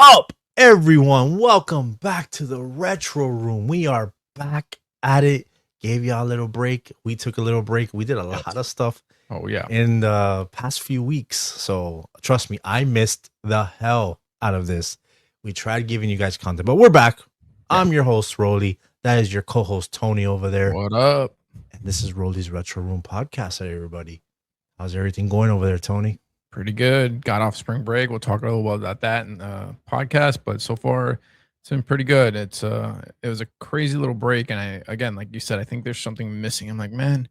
up, everyone? Welcome back to the Retro Room. We are back at it. Gave y'all a little break. We took a little break. We did a lot of stuff in the past few weeks. So trust me, I missed the hell out of this. We tried giving you guys content, but we're back. I'm your host, Rolly. That is your co-host, Tony, over there. What up? And this is Rolly's Retro Room podcast. Hey, everybody. How's everything going over there, Tony? Pretty good. Got off spring break. We'll talk a little bit about that in the podcast, but so far it's been pretty good. It was a crazy little break, and again, like you said, I think there's something missing. I'm like, man,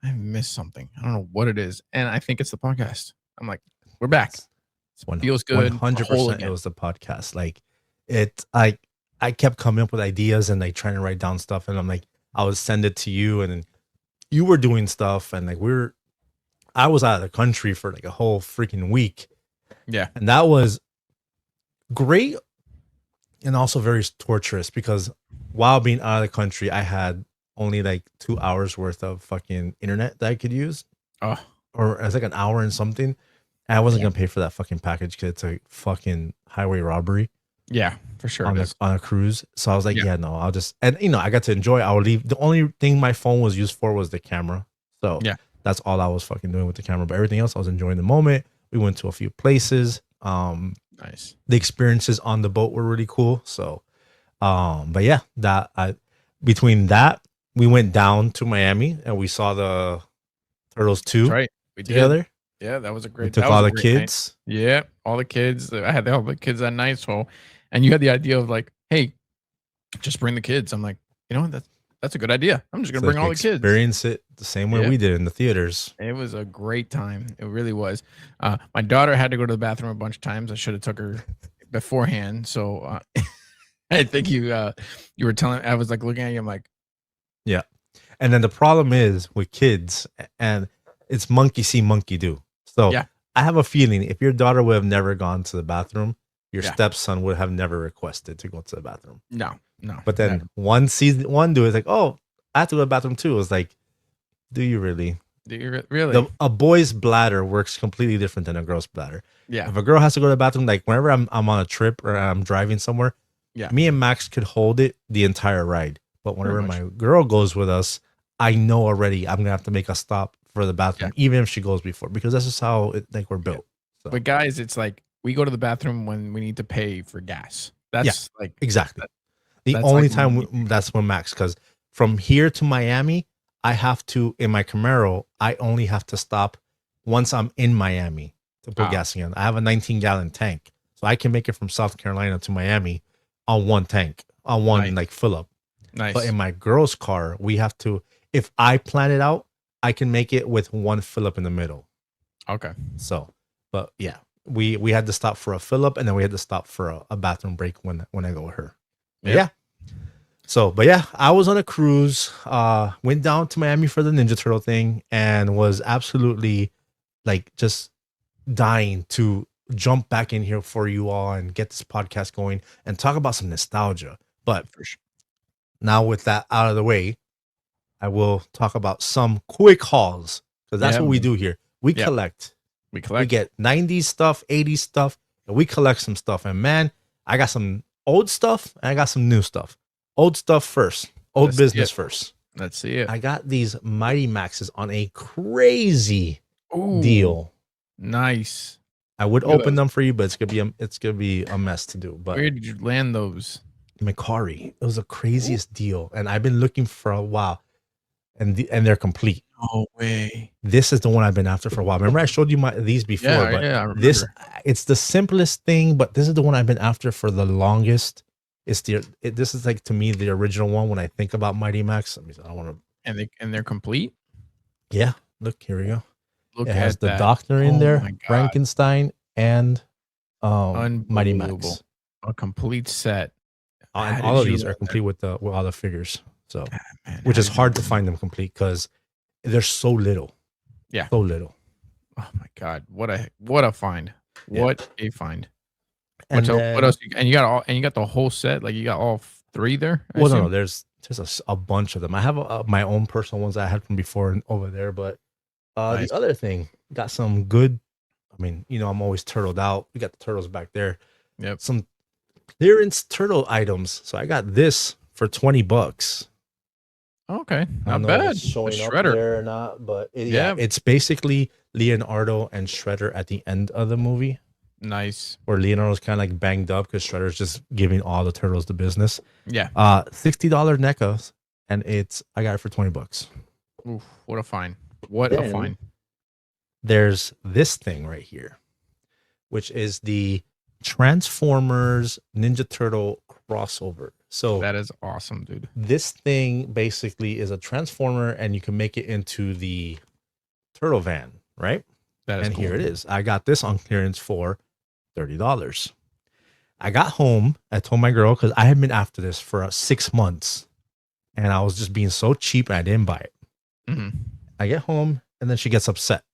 I missed something. I don't know what it is, and I think it's the podcast. I'm like, we're back. It feels good. 100%. It was the podcast. Like I kept coming up with ideas and like trying to write down stuff, and I'm like, I would send it to you, and then you were doing stuff, and like I was out of the country for like a whole freaking week. Yeah. And that was great and also very torturous because while being out of the country, I had only like 2 hours worth of fucking internet that I could use. Or it's like an hour and something. And I wasn't going to pay for that fucking package because it's a fucking highway robbery. Yeah, for sure. On a cruise. So I was like, no, I'll just, and I got to enjoy. I would leave. The only thing my phone was used for was the camera. So yeah. That's all I was fucking doing with the camera. But everything else, I was enjoying the moment. We went to a few places. Nice. The experiences on the boat were really cool. So, but yeah, between that, we went down to Miami and we saw the Turtles 2. That's right. We together. Did. Yeah, that was a great. We took all the kids. Night. Yeah, all the kids. I had all the kids that night. So, and you had the idea of like, hey, just bring the kids. I'm like, you know what? That's a good idea. I'm just going to bring all the kids. Experience it the same way we did in the theaters. It was a great time. It really was. My daughter had to go to the bathroom a bunch of times. I should have took her beforehand. So I think you were telling, I was like looking at you. I'm like, yeah. And then the problem is with kids, and it's monkey see, monkey do. So I have a feeling if your daughter would have never gone to the bathroom, your stepson would have never requested to go to the bathroom. No. But then one sees one do it, it's like, oh, I have to go to the bathroom too. It's like, do you really? Really? A boy's bladder works completely different than a girl's bladder. Yeah. If a girl has to go to the bathroom, like whenever I'm on a trip or I'm driving somewhere, me and Max could hold it the entire ride. But whenever my girl goes with us, I know already I'm gonna have to make a stop for the bathroom, even if she goes before, because that's just how we're built. So. But guys, it's like we go to the bathroom when we need to pay for gas. That's like exactly. The only time that's when Max, because from here to Miami, I have to, in my Camaro, I only have to stop once I'm in Miami to put gas in. I have a 19-gallon tank, so I can make it from South Carolina to Miami on one tank, on one like fill up. Nice. But in my girl's car, we have to, if I plan it out, I can make it with one fill up in the middle. Okay. So, but yeah, we had to stop for a fill up, and then we had to stop for a bathroom break when I go with her. Yeah. So, but yeah, I was on a cruise, went down to Miami for the Ninja Turtle thing, and was absolutely like just dying to jump back in here for you all and get this podcast going and talk about some nostalgia. But now with that out of the way, I will talk about some quick hauls, because that's what we do here. We collect. We get 90s stuff, 80s stuff, and we collect some stuff. And man, I got some old stuff and I got some new stuff. Old stuff first. Old business first. Let's see it. I got these Mighty Maxes on a crazy deal. Nice. I would open them for you, but it's gonna be a mess to do. But where did you land those? Macquarie. It was the craziest deal, and I've been looking for a while. And they're complete. No way. This is the one I've been after for a while. Remember I showed you these before, but I remember. It's the simplest thing, but this is the one I've been after for the longest. This is like, to me, the original one when I think about Mighty Max. I want to. And they're complete. Yeah, look, here we go. Look, it has the Doctor in there, Frankenstein, and Mighty Max. A complete set. And all of these are complete with all the figures. So, which is hard to find them complete because there's so little. Yeah, so little. Oh my god, what a find! What a find! And what else? And you got the whole set. Like you got all three there. Well, no, there's just a bunch of them. I have my own personal ones that I had from before and over there. But the other thing, got some good. I mean, I'm always turtled out. We got the turtles back there. Yep. Some clearance turtle items. So I got this for $20. Okay, I not don't know if it's bad. The showing up Shredder. there or not, but Yeah, it's basically Leonardo and Shredder at the end of the movie, nice. where Leonardo's kind of like banged up because Shredder's just giving all the turtles the business. Yeah. $60 NECA, and I got it for $20. Oof, what a find. What a Then find. there's this thing right here, which is the Transformers Ninja Turtle crossover. So That is awesome, dude. this thing basically is a transformer, and you can make it into the turtle van, right? That is And cool. here it is. I got this on clearance for $30. I got home. I told my girl, because I had been after this for 6 months, and I was just being so cheap, and I didn't buy it. Mhm. I get home, and then she gets upset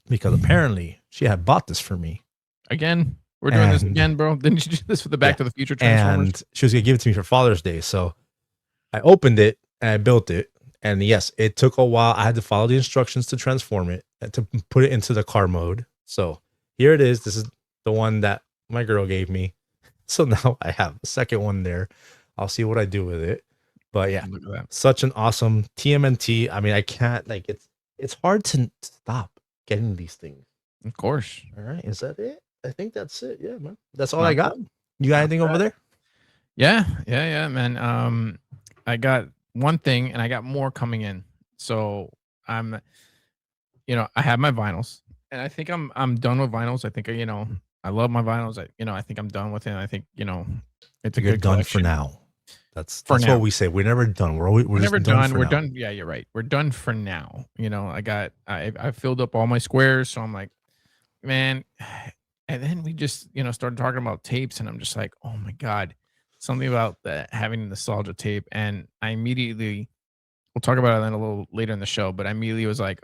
because apparently she had bought this for me. Again, we're doing this And- again, bro. Didn't you do this for the Back Yeah. to the Future Transformers? And she was gonna give it to me for Father's Day. So I opened it and I built it. And yes, it took a while. I had to follow the instructions to transform it and to put it into the car mode. So here it is. This is the one that my girl gave me. So now I have a second one there. I'll see what I do with it. But yeah, Look at that. such an awesome TMNT. I mean, I can't like it's hard to stop getting these things. Of course. All right. Is that it? I think that's it. Yeah, man. That's all Not I got. bad. You got Not anything over bad. there? Yeah, man. I got one thing and I got more coming in. So I'm I have my vinyls and I think I'm done with vinyls. I think I love my vinyls. I think I'm done with it. I think, it's a You're good done collection. for now. That's For what now. we say. We're never done. We're We're just never done. for We're now. done. Yeah, you're right. We're done for now. I filled up all my squares, so I'm like, man. And then we just started talking about tapes, and I'm just like, oh my god, something about that having a nostalgia tape. And I immediately, we'll talk about it then a little later in the show, but I immediately was like,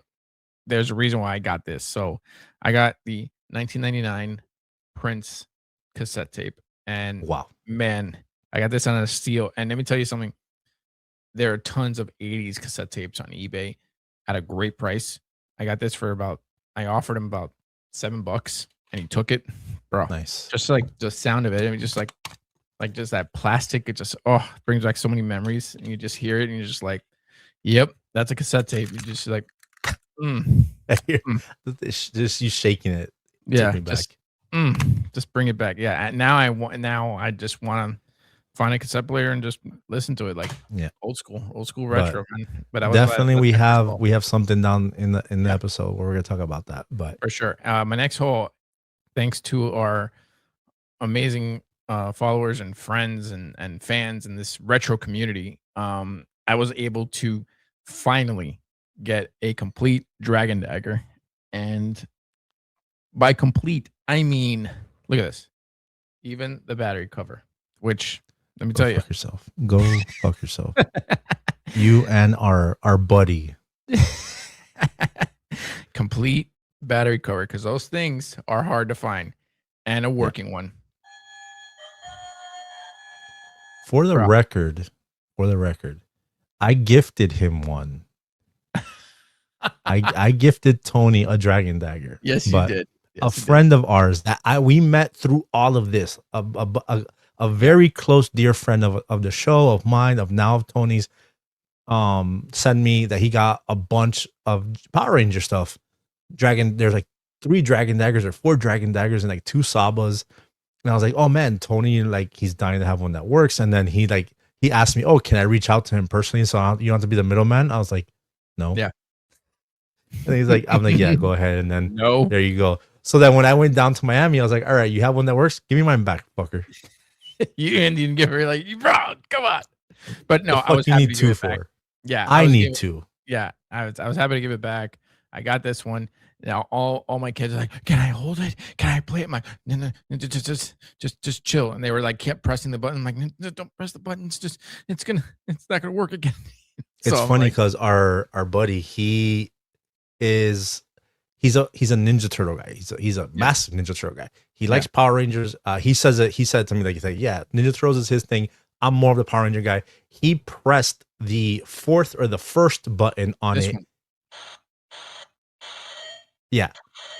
there's a reason why I got this. So I got the 1999 Prince cassette tape, and Wow. man, I got this on a steal. And let me tell you something. There are tons of 80s cassette tapes on eBay at a great price. I got this for I offered him about $7 and he took it. Bro, Nice. just like the sound of it. I mean, just like just that plastic. It just, brings back so many memories. And you just hear it and you're just like, yep, that's a cassette tape. You just like, Just you shaking it. yeah, Took me back. just bring it back. Yeah. And now I just want to find a cassette player and just listen to it like old school retro. But I was definitely glad we that's have something down in the episode where we're gonna talk about that. But for sure. My next haul, thanks to our amazing followers and friends and fans in this retro community, I was able to finally get a complete Dragon Dagger. And by complete, I mean, look at this. Even the battery cover, which let me tell you. Fuck yourself. Go fuck yourself. You and our buddy. Complete battery cover, because those things are hard to find, and a working one. For the record, I gifted him one. I gifted Tony a Dragon Dagger. Yes, you did. Yes, a friend of ours that we met through all of this. A very close dear friend of the show, of mine, of Tony's, sent me that he got a bunch of Power Ranger stuff. There's like 3 Dragon Daggers or 4 Dragon Daggers and like 2 Sabas. And I was like, oh man, Tony, like he's dying to have one that works. And then he asked me, oh, can I reach out to him personally? So you don't have to be the middleman. I was like, no. Yeah. And he's like, I'm like, yeah, go ahead. And then no, there you go. So then when I went down to Miami, I was like, all right, you have one that works? Give me mine back, fucker. You didn't give her like, bro, come on. But no, I was happy to give it back. Yeah, I need to. Yeah, I was happy to give it back. I got this one. Now all my kids are like, can I hold it? Can I play it? I'm like, no, just chill. And they were like, kept pressing the button. I'm like, no, don't press the button. It's not gonna work again. So it's funny because our buddy, he's a Ninja Turtle guy. He's a massive Ninja Turtle guy. He likes Power Rangers. He said to me, like, he's like, yeah, Ninja Turtles is his thing. I'm more of the Power Ranger guy. He pressed the 4th or the 1st button on it. One. Yeah.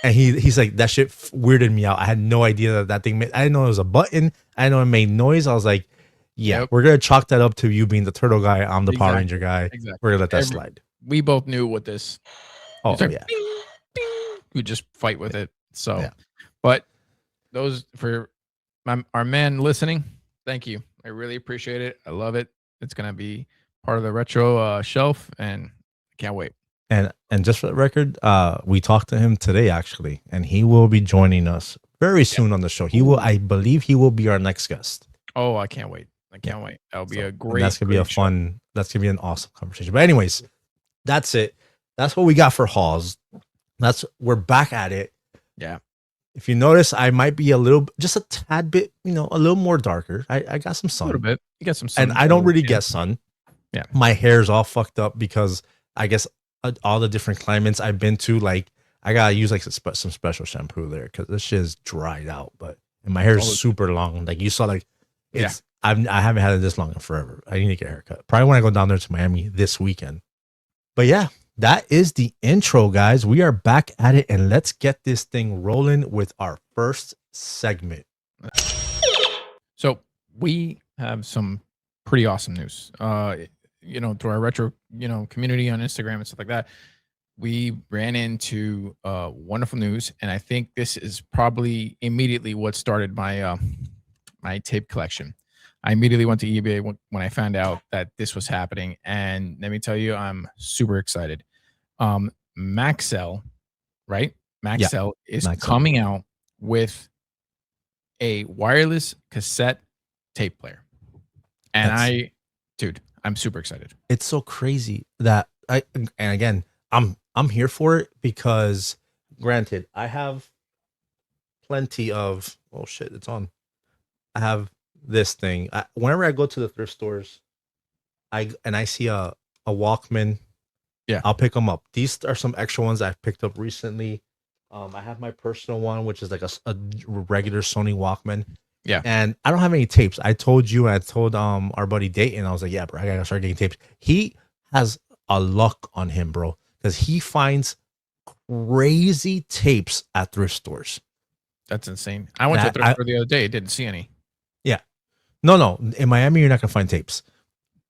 And he's like, that shit weirded me out. I had no idea that thing I didn't know it was a button. I I know it made noise. I was like, yeah, Yep. we're gonna chalk that up to you being the turtle guy. I'm the Power Ranger guy. Exactly. We're gonna let that slide. We both knew what this. Oh It's like, yeah. ding, ding. We just fight with it. So, Yeah. but those for our man listening, thank you. I really appreciate it. I love it. It's gonna be part of the retro shelf, and I can't wait. And just for the record, we talked to him today actually, and he will be joining us very soon on the show. He will, I believe, he will be our next guest. Oh, I can't wait. I can't wait. That'll be a great. That's gonna be a fun. That's gonna be an awesome conversation. But anyways, that's it. That's what we got for hauls. We're back at it. Yeah. If you notice, I might be just a tad bit, a little more darker. I got some sun. A little bit. You got some sun. And I don't really get sun. Yeah. My hair's all fucked up because I guess all the different climates I've been to, like I gotta use like some special shampoo there because this shit is dried out. And my hair is super long. Like you saw, like it's I haven't had it this long in forever. I need to get a haircut. Probably when I go down there to Miami this weekend. But yeah, that is the intro, guys. We are back at it, and let's get this thing rolling with our first segment. So we have some pretty awesome news. Through our retro, community on Instagram and stuff like that, we ran into wonderful news, and I think this is probably immediately what started my my tape collection. I immediately went to eBay when I found out that this was happening, and let me tell you, I'm super excited. Maxell, right? Maxell is coming out with a wireless cassette tape player, and I'm super excited. It's so crazy that and again, I'm here for it because, granted, I have plenty of it's on. I have this thing. Whenever I go to the thrift stores, I see a Walkman. Yeah, I'll pick them up. These are some extra ones I've picked up recently. I have my personal one, which is like a regular Sony Walkman. Yeah, and I don't have any tapes. I told you, I told our buddy Dayton, I was like, yeah, bro, I gotta start getting tapes. He has a luck on him, bro, because he finds crazy tapes at thrift stores. That's insane. I went to a thrift store the other day, didn't see any. Yeah, no. In Miami, you're not gonna find tapes.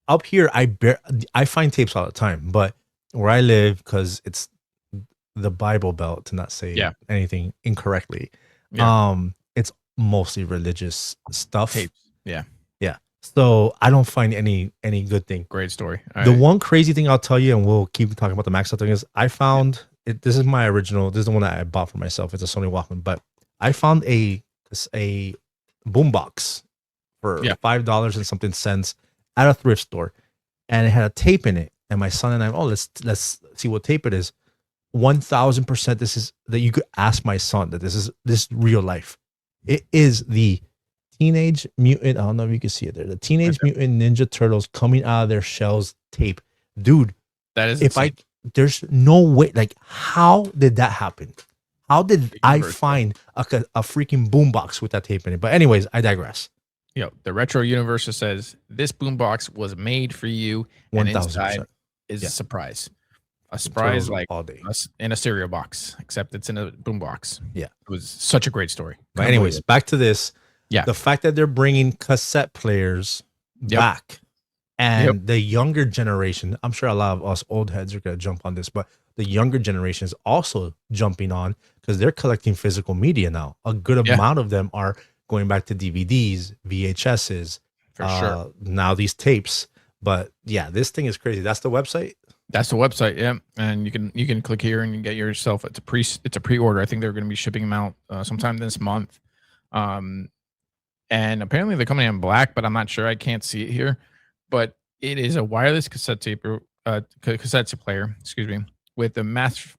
Up here, I find tapes all the time, but where I live, because it's the Bible Belt, to not say anything incorrectly, it's mostly religious stuff. Tapes. Yeah. So I don't find any good thing. Great story. The one crazy thing I'll tell you, and we'll keep talking about the Maxell thing, is I found it. This is my original. This is the one that I bought for myself. It's a Sony Walkman, but I found a boombox for $5 and something cents at a thrift store, and it had a tape in it. And my son and I, let's see what tape it is. 1000%. This is that you could ask my son that this is real life. It is the Teenage Mutant. I don't know if you can see it there. The Teenage Mutant Ninja Turtles coming out of their shells tape, dude. That is insane. There's no way. Like, how did that happen? How did I find a freaking boombox with that tape in it? But anyways, I digress. The Retro Universe says this boombox was made for you, and inside is a surprise. A surprise like all day in a cereal box, except it's in a boombox. Yeah, it was such a great story. But anyways, back to this. Yeah, the fact that they're bringing cassette players back, and the younger generation, I'm sure a lot of us old heads are gonna jump on this, but the younger generation is also jumping on because they're collecting physical media now. A good amount of them are going back to DVDs, VHSs, for sure. Now these tapes. But yeah, this thing is crazy. That's the website. That's the website, yeah. And you can click here and you get yourself. It's a pre-order. I think they're going to be shipping them out sometime this month. And apparently they're coming in black, but I'm not sure. I can't see it here. But it is a wireless cassette cassette player, with a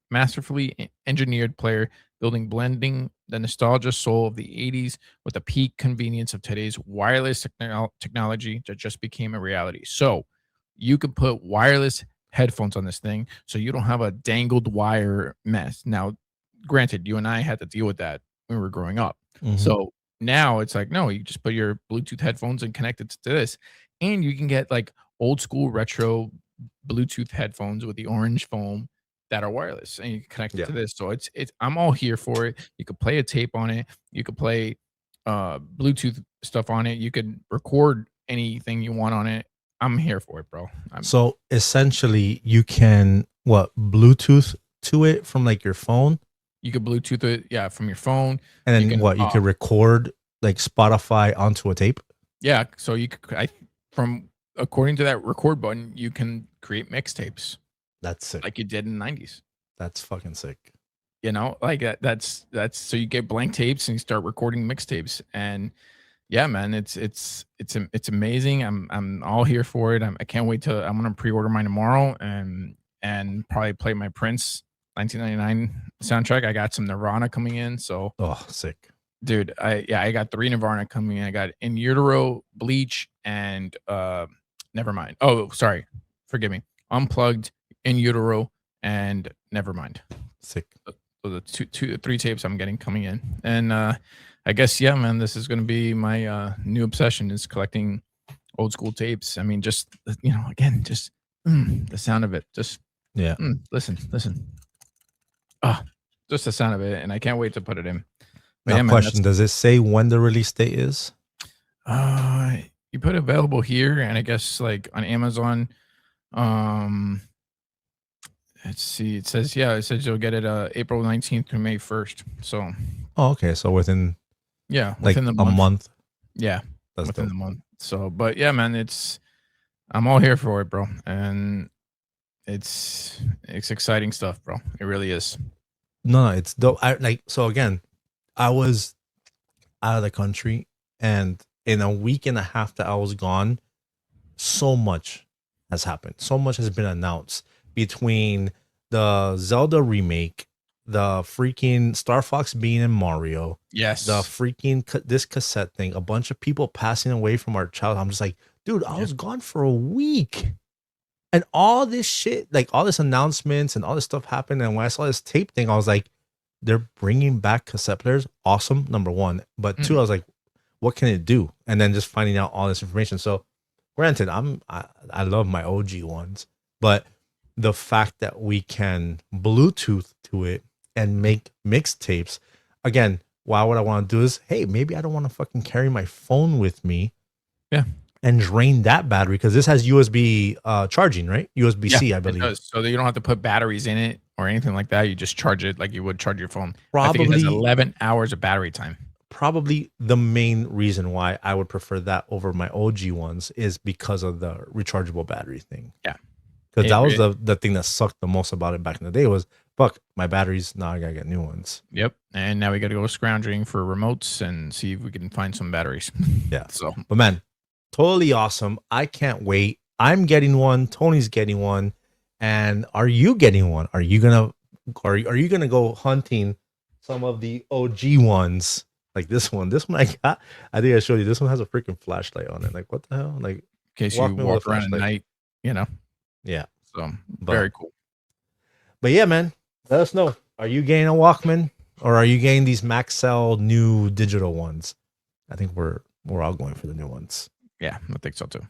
masterfully engineered player blending the nostalgia soul of the 80s with the peak convenience of today's wireless technology that just became a reality. So you can put wireless headphones on this thing so you don't have a dangled wire mess. Now, granted, you and I had to deal with that when we were growing up. Mm-hmm. So now it's like, no, you just put your Bluetooth headphones and connect it to this, and you can get like old school retro Bluetooth headphones with the orange foam that are wireless, and you can connect it to this. So it's I'm all here for it. You could play a tape on it. You could play Bluetooth stuff on it. You could record anything you want on it. I'm here for it, bro. So essentially, you can Bluetooth to it from like your phone, You could Bluetooth it, yeah, from your phone. and then You can, you could record like Spotify onto a tape. yeah. So you could, from according to that record button, you can create mixtapes That's sick. like you did in the 90s. That's fucking sick. You know, like that's so you get blank tapes and you start recording mixtapes. And yeah, man, it's amazing. I'm all here for it. I can't wait I'm gonna pre-order mine tomorrow and probably play my Prince 1999 soundtrack. I got some Nirvana coming in, so Sick. dude, I got 3 Nirvana coming in. I got In Utero, Bleach, and Nevermind. Oh, sorry, forgive me. Unplugged, In Utero, and Nevermind. Sick. So the 3 tapes I'm getting coming in. And I guess, yeah, man, this is going to be my new obsession, is collecting old school tapes. I mean, just, again, just the sound of it. Just, listen. Just the sound of it. And I can't wait to put it in. Now, yeah, question, does it say when the release date is? You put available here, and I guess like on Amazon, let's see. It says you'll get it April 19th through May 1st. So. Oh, okay. So within within the month. Yeah, that's within the month. So, but yeah, man, I'm all here for it, bro, and it's exciting stuff, bro. It really is. No, it's dope. So again, I was out of the country, and in a week and a half that I was gone, so much has happened. So much has been announced. Between the Zelda remake, the freaking Star Fox being in Mario, yes, the freaking this cassette thing, a bunch of people passing away from our childhood. I'm just like, dude, I was gone for a week, and all this shit, like all this announcements and all this stuff happened. And when I saw this tape thing, I was like, they're bringing back cassette players. Awesome, number one. But two, I was like, what can it do? And then just finding out all this information. So, granted, I love my OG ones, but the fact that we can Bluetooth to it and make mixtapes, again, why would I want to do this? Hey, maybe I don't want to fucking carry my phone with me, and drain that battery, because this has USB charging, right? USB-C, I believe. It does. So that you don't have to put batteries in it or anything like that. You just charge it like you would charge your phone. Probably I think it has 11 hours of battery time. Probably the main reason why I would prefer that over my OG ones is because of the rechargeable battery thing. Yeah. Because that was the thing that sucked the most about it back in the day was, fuck, my batteries, now I gotta get new ones. Yep. And now we gotta go scrounging for remotes and see if we can find some batteries. Yeah. So, but man, totally awesome. I can't wait. I'm getting one. Tony's getting one. And are you getting one? Are you gonna go hunting some of the OG ones? Like this one I got. I think I showed you. This one has a freaking flashlight on it. Like, what the hell? Like, in case you walk around at night, Yeah. So very cool. But yeah, man, let us know. Are you getting a Walkman, or are you getting these Maxell new digital ones? I think we're all going for the new ones. Yeah, I think so too.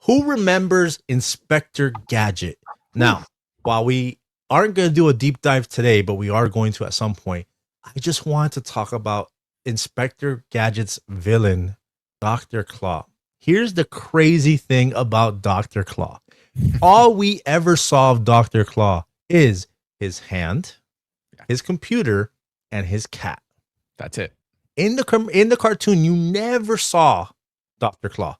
Who remembers Inspector Gadget? Now, while we aren't going to do a deep dive today, but we are going to at some point, I just wanted to talk about Inspector Gadget's villain, Dr. Claw. Here's the crazy thing about Dr. Claw. All we ever saw of Dr. Claw is his hand, his computer, and his cat. That's it. In the cartoon, you never saw Dr. Claw.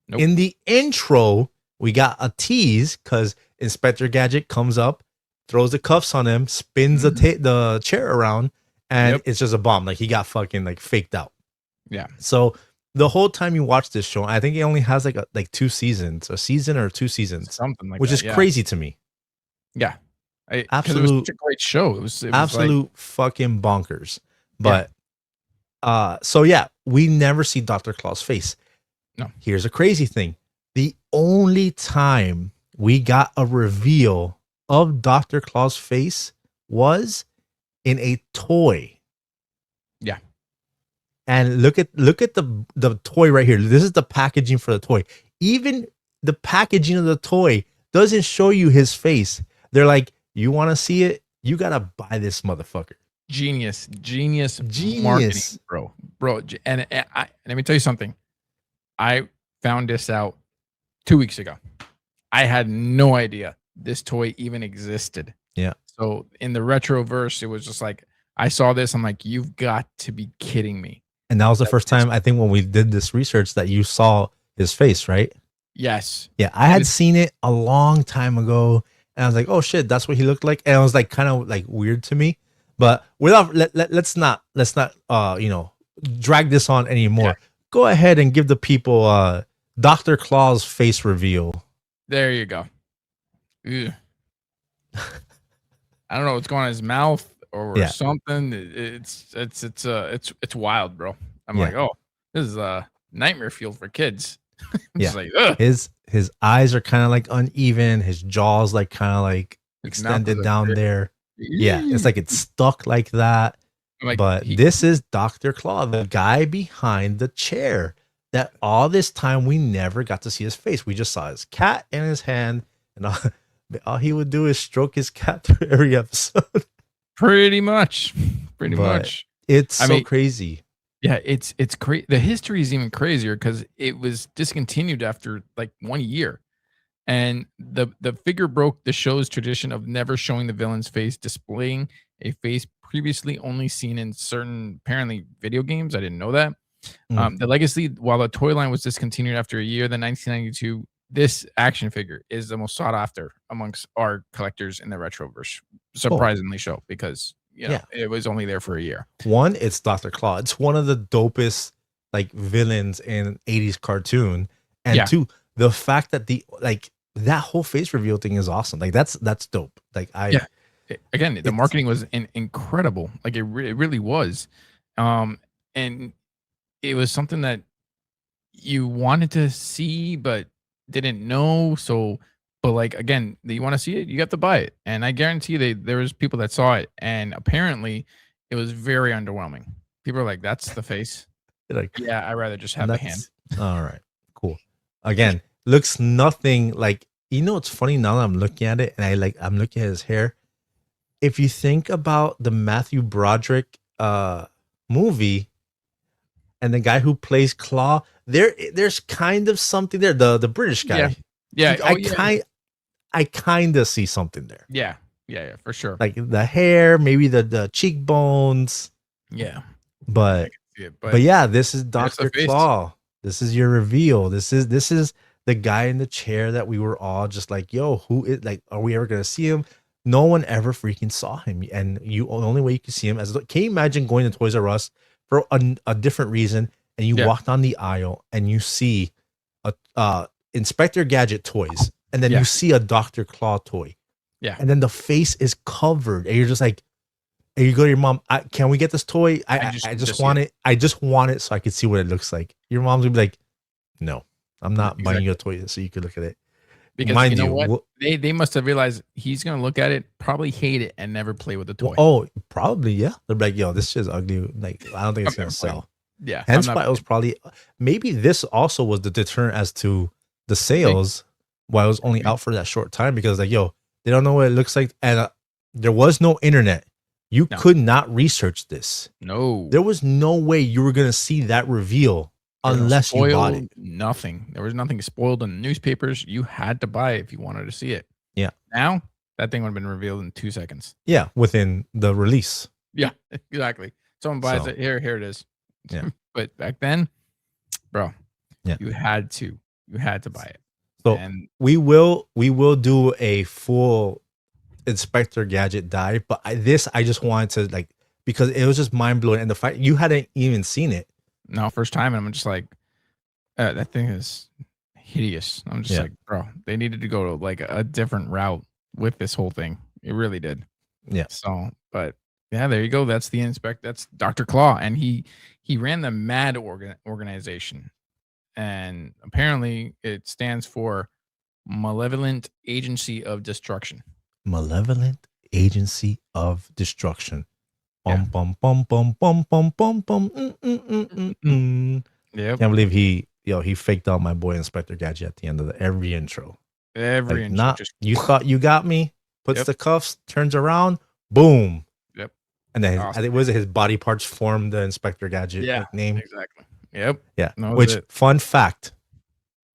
Nope. In the intro, we got a tease because Inspector Gadget comes up, throws the cuffs on him, spins the chair around, and it's just a bomb. Like, he got fucking like faked out. Yeah. So the whole time you watch this show, I think it only has like 2 seasons, a season or 2 seasons, something like which that, is crazy to me. Yeah. Absolute, it was such a great show. It was absolute like, fucking bonkers. But so yeah, we never see Dr. Claw's face. No. Here's a crazy thing. The only time we got a reveal of Dr. Claw's face was in a toy. Yeah. And look at the toy right here. This is the packaging for the toy. Even the packaging of the toy doesn't show you his face. They're like, you want to see it? You got to buy this motherfucker. Genius marketing, Genius. bro. And let me tell you something. I found this out 2 weeks ago. I had no idea this toy even existed. Yeah. So in the retroverse, it was just like I saw this. I'm like, you've got to be kidding me. And that was the first time I think when we did this research that you saw his face, right? Yes. Yeah, I had seen it a long time ago, and I was like, "Oh shit, that's what he looked like." And it was like kind of like weird to me, but without let's not drag this on anymore. Yeah. Go ahead and give the people Dr. Claw's face reveal. There you go. Ew. I don't know what's going on in his mouth or something. It's wild, bro. I'm like, oh, this is a nightmare fuel for kids. Yeah, like, ugh. His eyes are kind of like uneven. His jaw's like kind of like extended down there. Yeah, it's like it's stuck like that. Like, but this is Dr. Claw, the guy behind the chair. That all this time we never got to see his face. We just saw his cat in his hand, and all he would do is stroke his cat through every episode. Pretty much. It's so crazy. Yeah, it's crazy. The history is even crazier because it was discontinued after like 1 year, and the figure broke the show's tradition of never showing the villain's face, displaying a face previously only seen in certain apparently video games. I didn't know that. The legacy, while the toy line was discontinued after a year, then 1992, this action figure is the most sought after amongst our collectors in the retroverse. Surprisingly so, because it was only there for a year. One, it's Dr. Claw. It's one of the dopest like villains in 80s cartoon. And two, the fact that that whole face reveal thing is awesome. Like that's dope. Like again, the marketing was incredible. Like it really was. And it was something that you wanted to see but didn't know. So, but like again, you want to see it, you got to buy it. And I guarantee there was people that saw it, and apparently it was very underwhelming. People are like, "That's the face." Like, yeah, I'd rather just have the hand. All right, cool. Again, looks nothing like. It's funny now that I'm looking at it, and I'm looking at his hair. If you think about the Matthew Broderick movie. And the guy who plays Claw, there's kind of something there. The British guy, I kind of see something there. Yeah, for sure. Like the hair, maybe the cheekbones. Yeah, but yeah, this is Dr. Claw. This is your reveal. This is the guy in the chair that we were all just like, yo, who is like? Are we ever gonna see him? No one ever freaking saw him, and the only way you can see him can you imagine going to Toys R Us for a different reason, and you walk down the aisle and you see a Inspector Gadget toys, and then you see a Dr. Claw toy, and then the face is covered, and you're just like, and you go to your mom, can we get this toy? I just want it. I just want it so I can see what it looks like. Your mom's gonna be like, no, I'm not buying you a toy so you can look at it. Because mind you know what? They must have realized he's gonna look at it, probably hate it, and never play with the toy. Oh, probably, yeah. They're like, yo, this shit's ugly. Like, I don't think it's gonna sell. Yeah. Hence why it was probably maybe this also was the deterrent as to the sales why it was only out for that short time, because like, yo, they don't know what it looks like, and there was no internet. You could not research this. No. There was no way you were gonna see that reveal. Unless you bought it. Nothing. There was nothing spoiled in the newspapers. You had to buy it if you wanted to see it. Yeah. Now, that thing would have been revealed in 2 seconds. Yeah, within the release. Yeah, exactly. Someone buys it. Here it is. Yeah. But back then, bro, you had to buy it. So we will do a full Inspector Gadget dive, but I just wanted to because it was just mind blowing, and the fact you hadn't even seen it. No, first time, and I'm just like, that thing is hideous. I'm just like, bro, they needed to go to like a different route with this whole thing. It really did. Yeah. So, but yeah, there you go. That's that's Dr. Claw, and he ran the MAD organization, and apparently it stands for Malevolent Agency of Destruction. Malevolent Agency of Destruction. Bum, bum, bum, bum, bum, bum, bum, bum. Yeah. Can't believe he faked out my boy Inspector Gadget at the end of every intro. Every intro. You thought you got me, puts the cuffs, turns around, boom. Yep. And then I Awesome. think was it his body parts formed the Inspector Gadget Yeah, like name. exactly. Yep. Yeah. That was Which it. fun fact,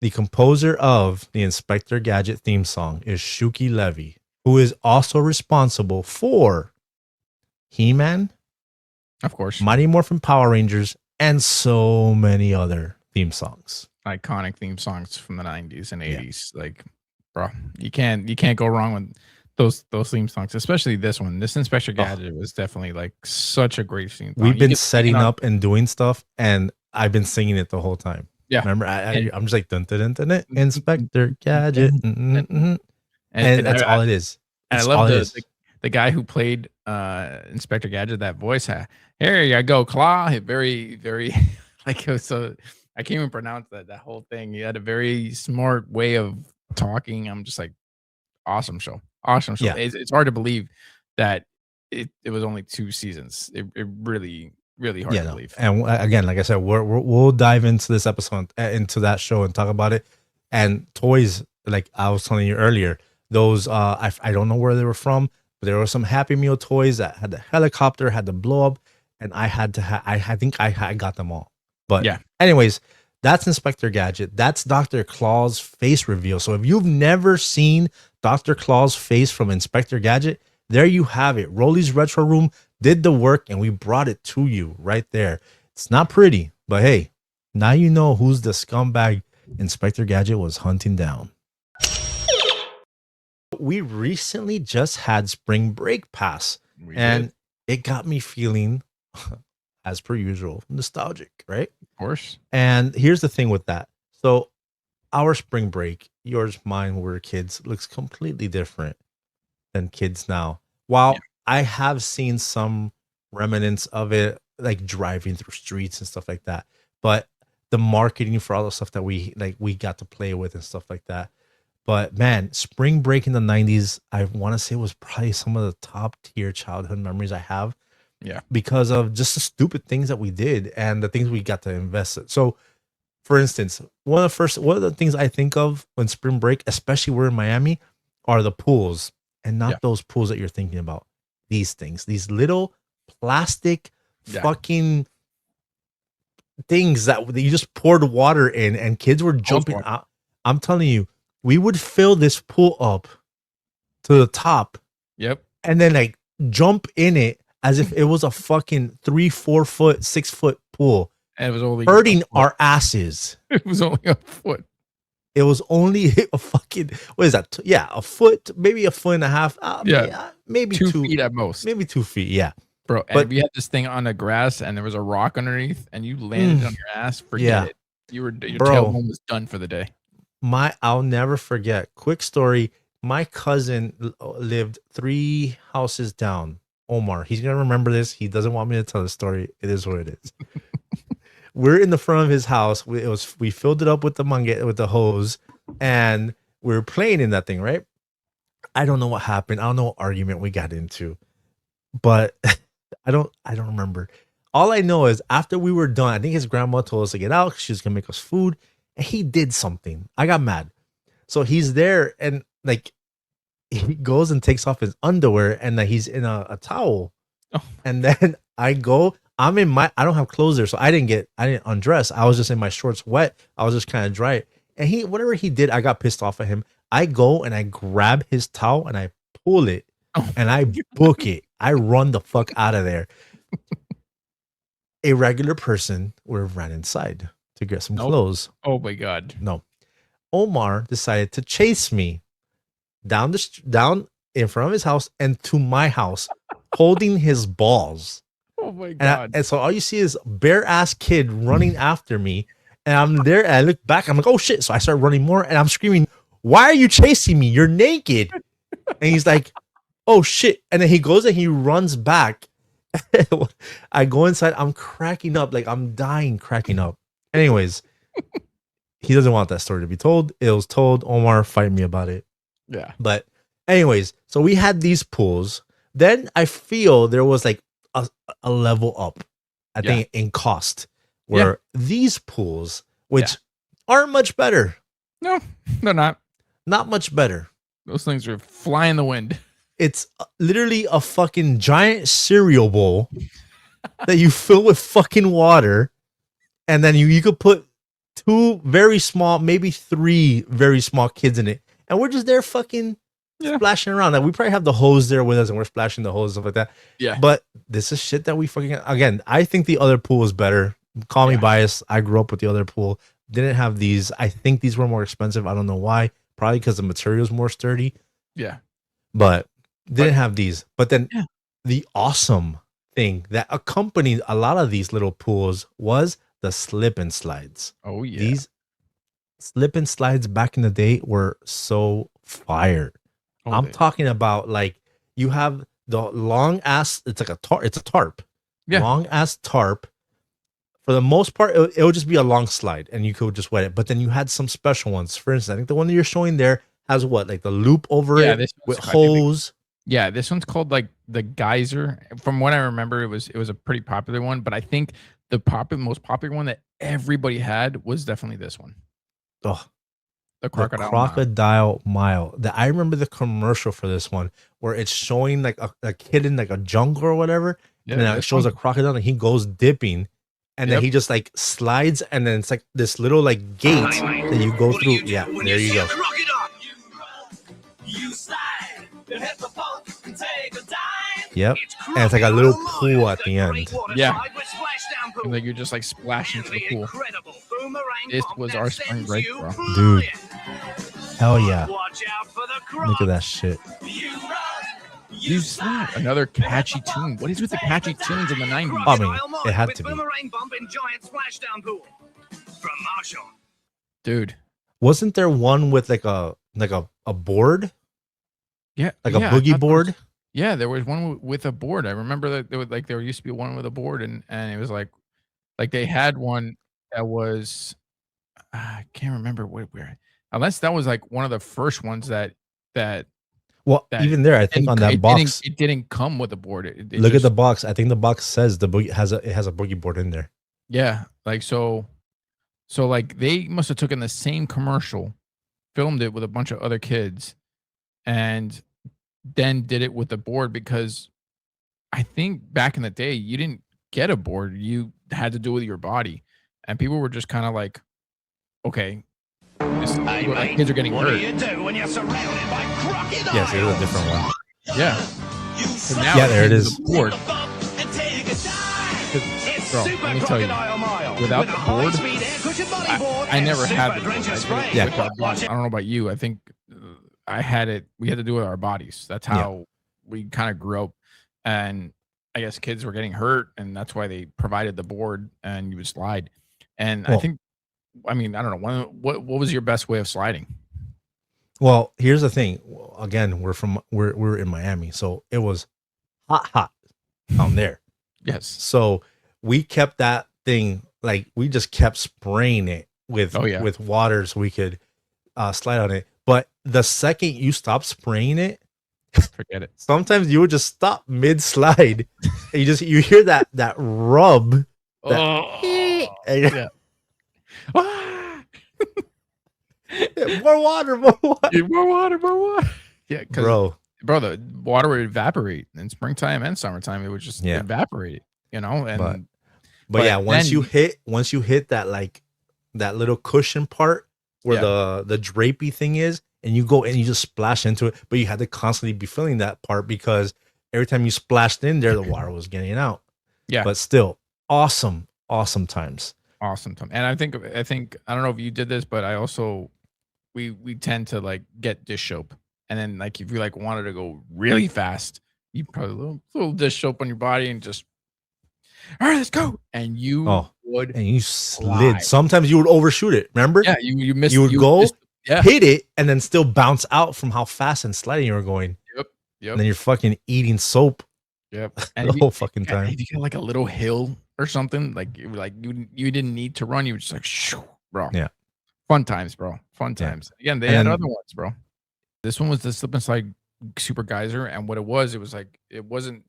the composer of the Inspector Gadget theme song is Shuki Levy, who is also responsible for He-Man, Of course. Mighty Morphin Power Rangers, and so many other theme songs. Iconic theme songs from the 90s and Yeah. 80s. Like, bro, you can't go wrong with those theme songs, especially this one. This Inspector Gadget was definitely like such a great theme song. We've You been could sing it setting on- up and doing stuff, and I've been singing it the whole time. Yeah. Remember, And- I'm just like dun, dun, dun, dun, dun, Inspector Gadget, and that's all it is. And I It's love all it is. the guy who played Inspector Gadget, that voice. Here you go, Claw. Very, very like it was so. I can't even pronounce that whole thing. He had a very smart way of talking. I'm just like, awesome show. Yeah. It's hard to believe that it was only 2 seasons. It really hard to believe. And again, like I said, we'll dive into this episode, into that show, and talk about it. And toys, like I was telling you earlier, those I don't know where they were from, but there were some Happy Meal toys that had the helicopter, had the blow up, and I had to I think I got them all. But yeah, anyways, that's Inspector Gadget. That's Dr. Claw's face reveal. So if you've never seen Dr. Claw's face from Inspector Gadget, there you have it. Rolly's Retro Room did the work, and we brought it to you right there. It's not pretty, but hey, now you know who's the scumbag Inspector Gadget was hunting down. We recently just had Spring Break pass, and it got me feeling, as per usual, nostalgic, right? Of course. And here's the thing with that. So our Spring Break, yours, mine, when we were kids, looks completely different than kids now. While I have seen some remnants of it, like driving through streets and stuff like that, but the marketing for all the stuff that we got to play with and stuff like that. But man, Spring Break in the 90s, I want to say was probably some of the top tier childhood memories I have. Yeah. Because of just the stupid things that we did and the things we got to invest in. So, for instance, one of the things I think of when Spring Break, especially we're in Miami, are the pools, and not those pools that you're thinking about. These things, these little plastic fucking things that you just poured water in, and kids were jumping out. I'm telling you, we would fill this pool up to the top. Yep. And then like jump in it as if it was a fucking 3, 4 foot, 6 foot pool. And it was only hurting our asses. It was only a foot. It was only a fucking, what is that? Yeah, a foot, maybe a foot and a half. Maybe 2 feet at most. Maybe 2 feet, yeah. Bro, and if you had this thing on the grass and there was a rock underneath and you landed on your ass, forget it. Your tailbone was done for the day. I'll never forget. Quick story. My cousin lived 3 houses down. Omar, he's gonna remember this. He doesn't want me to tell the story. It is what it is. We're in the front of his house. We filled it up with the hose, and we were playing in that thing, right? I don't know what happened. I don't know what argument we got into, but I don't remember. All I know is after we were done, I think his grandma told us to get out. She was gonna make us food, and he did something. I got mad. So he's there, and like he goes and takes off his underwear, and he's in a towel. Oh. And then I don't have clothes there, so I didn't undress. I was just in my shorts wet. I was just kind of dry. And whatever he did, I got pissed off at him. I go and I grab his towel and I pull it and I book it. I run the fuck out of there. A regular person would have ran inside to get some clothes. Oh my God. No. Omar decided to chase me down in front of his house and to my house, holding his balls. Oh my God. And so all you see is bare ass kid running after me. And I'm there and I look back. I'm like, oh shit. So I start running more and I'm screaming, why are you chasing me? You're naked. And he's like, oh shit. And then he goes and he runs back. I go inside. I'm cracking up. Like I'm dying cracking up. Anyways, he doesn't want that story to be told. It was told. Omar, fight me about it. Yeah. But anyways, so we had these pools. Then I feel there was like a level up, I think, in cost, where these pools, which aren't much better. No, they're not. Not much better. Those things are flying in the wind. It's literally a fucking giant cereal bowl that you fill with fucking water, and then you could put 2 very small, maybe 3 very small kids in it, and we're just there fucking splashing around. Like we probably have the hose there with us, and we're splashing the hose, stuff like that. Yeah. But this is shit that we fucking, again, I think the other pool is better. Call me biased. I grew up with the other pool. Didn't have these. I think these were more expensive. I don't know why. Probably because the material is more sturdy. Yeah. But didn't have these. But then the awesome thing that accompanied a lot of these little pools was the slip and slides. Oh yeah. These slip and slides back in the day were so fire. I'm talking about like you have the long ass, it's like a tarp, it's a tarp. Yeah. Long ass tarp. For the most part, it would just be a long slide and you could just wet it. But then you had some special ones. For instance, I think the one that you're showing there has what? Like the loop over it with hose. Yeah, this one's called like the geyser. From what I remember, it was a pretty popular one. But I think the most popular one that everybody had was definitely this one. Oh, the crocodile mile. I remember the commercial for this one where it's showing like a kid in like a jungle or whatever. Yeah, and then it shows a crocodile and he goes dipping. And then he just like slides, and then it's like this little like gate that you go through. Yeah, there you go. Yep, and it's like a little pool at the end. Yeah, and like you're just like splashing into the pool. This was our spring break, bro. Dude, hell yeah! Look at that shit. Use another catchy tune. What is with the catchy tunes in the 90s? I mean, it had to be. Dude, wasn't there one with like a board? Yeah, like a boogie board. Yeah, there was one with a board. I remember that there used to be one with a board, and it was like they had one that was I can't remember where, unless that was like one of the first ones that. Well, even there, I think on that box, it didn't come with a board. Look at the box. I think the box says the boogie has a boogie board in there. Yeah, like so like they must have taken the same commercial, filmed it with a bunch of other kids, and then did it with the board, because I think back in the day you didn't get a board. You had to do it with your body, and people were just kind of like, okay. Kids are getting hurt. What do you do when you're surrounded by crocodiles? Yes, it is a different one. Yeah. So now there it is. Board. Bro, let me tell you, without the board, I never had the board. Yeah. I don't know about you. I think I had it. We had to do it with our bodies. That's how we kind of grew up. And I guess kids were getting hurt, and that's why they provided the board, and you would slide. And I think, I mean, I don't know. What was your best way of sliding? Well, here's the thing. Again, we're in Miami, so it was hot down there. Yes. So we kept that thing, like we just kept spraying it with water so we could slide on it. But the second you stop spraying it, forget it. Sometimes you would just stop mid slide, and you hear that rub. Yeah. More water. Yeah, bro, the water would evaporate in springtime and summertime. It would just evaporate, And but yeah, once you hit that like that little cushion part where the drapey thing is, and you go and you just splash into it, but you had to constantly be filling that part because every time you splashed in there, the water was getting out. Yeah, but still, awesome times. Awesome time. And I think I don't know if you did this, but I also we tend to like get dish soap, and then like if you like wanted to go really fast, you probably little dish soap on your body and just, all right, let's go, and you slid. slide. Sometimes you would overshoot it. Remember? Yeah, you missed. You would go hit it and then still bounce out from how fast and sliding you were going. Yep. And then you're fucking eating soap. Yep. And the whole fucking time. If you get like a little hill or something, like you didn't need to run, you were just like, shoo, bro. Yeah. Fun times, bro. Fun times. Again, they had other ones, bro. This one was the slip and slide super geyser, and what it was like it wasn't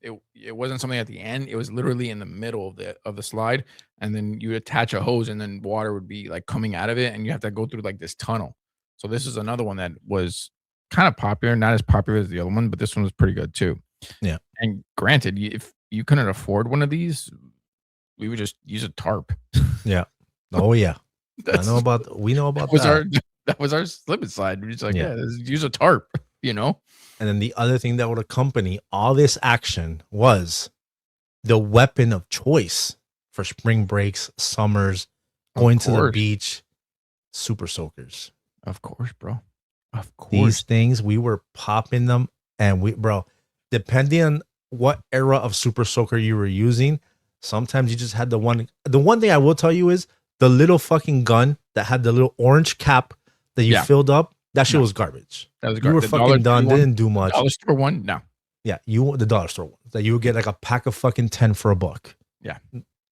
something at the end. It was literally in the middle of the slide, and then you attach a hose, and then water would be like coming out of it, and you have to go through like this tunnel. So this is another one that was kind of popular, not as popular as the other one, but this one was pretty good too. Yeah. And granted, if you couldn't afford one of these, we would just use a tarp. Yeah. Oh yeah. We know about that. That was our slip and slide. We're just like, Yeah. use a tarp, you know? And then the other thing that would accompany all this action was the weapon of choice for spring breaks, summers, going to the beach, super soakers. Of course, bro. Of course. These things, we were popping them, and depending on what era of super soaker you were using, sometimes you just had the one. The one thing I will tell you is the little fucking gun that had the little orange cap that you filled up. That shit was garbage. That was garbage. You were fucking done. Didn't do much. Dollar store one? No. Yeah, the dollar store one that you would get like a pack of fucking 10 for $1. Yeah,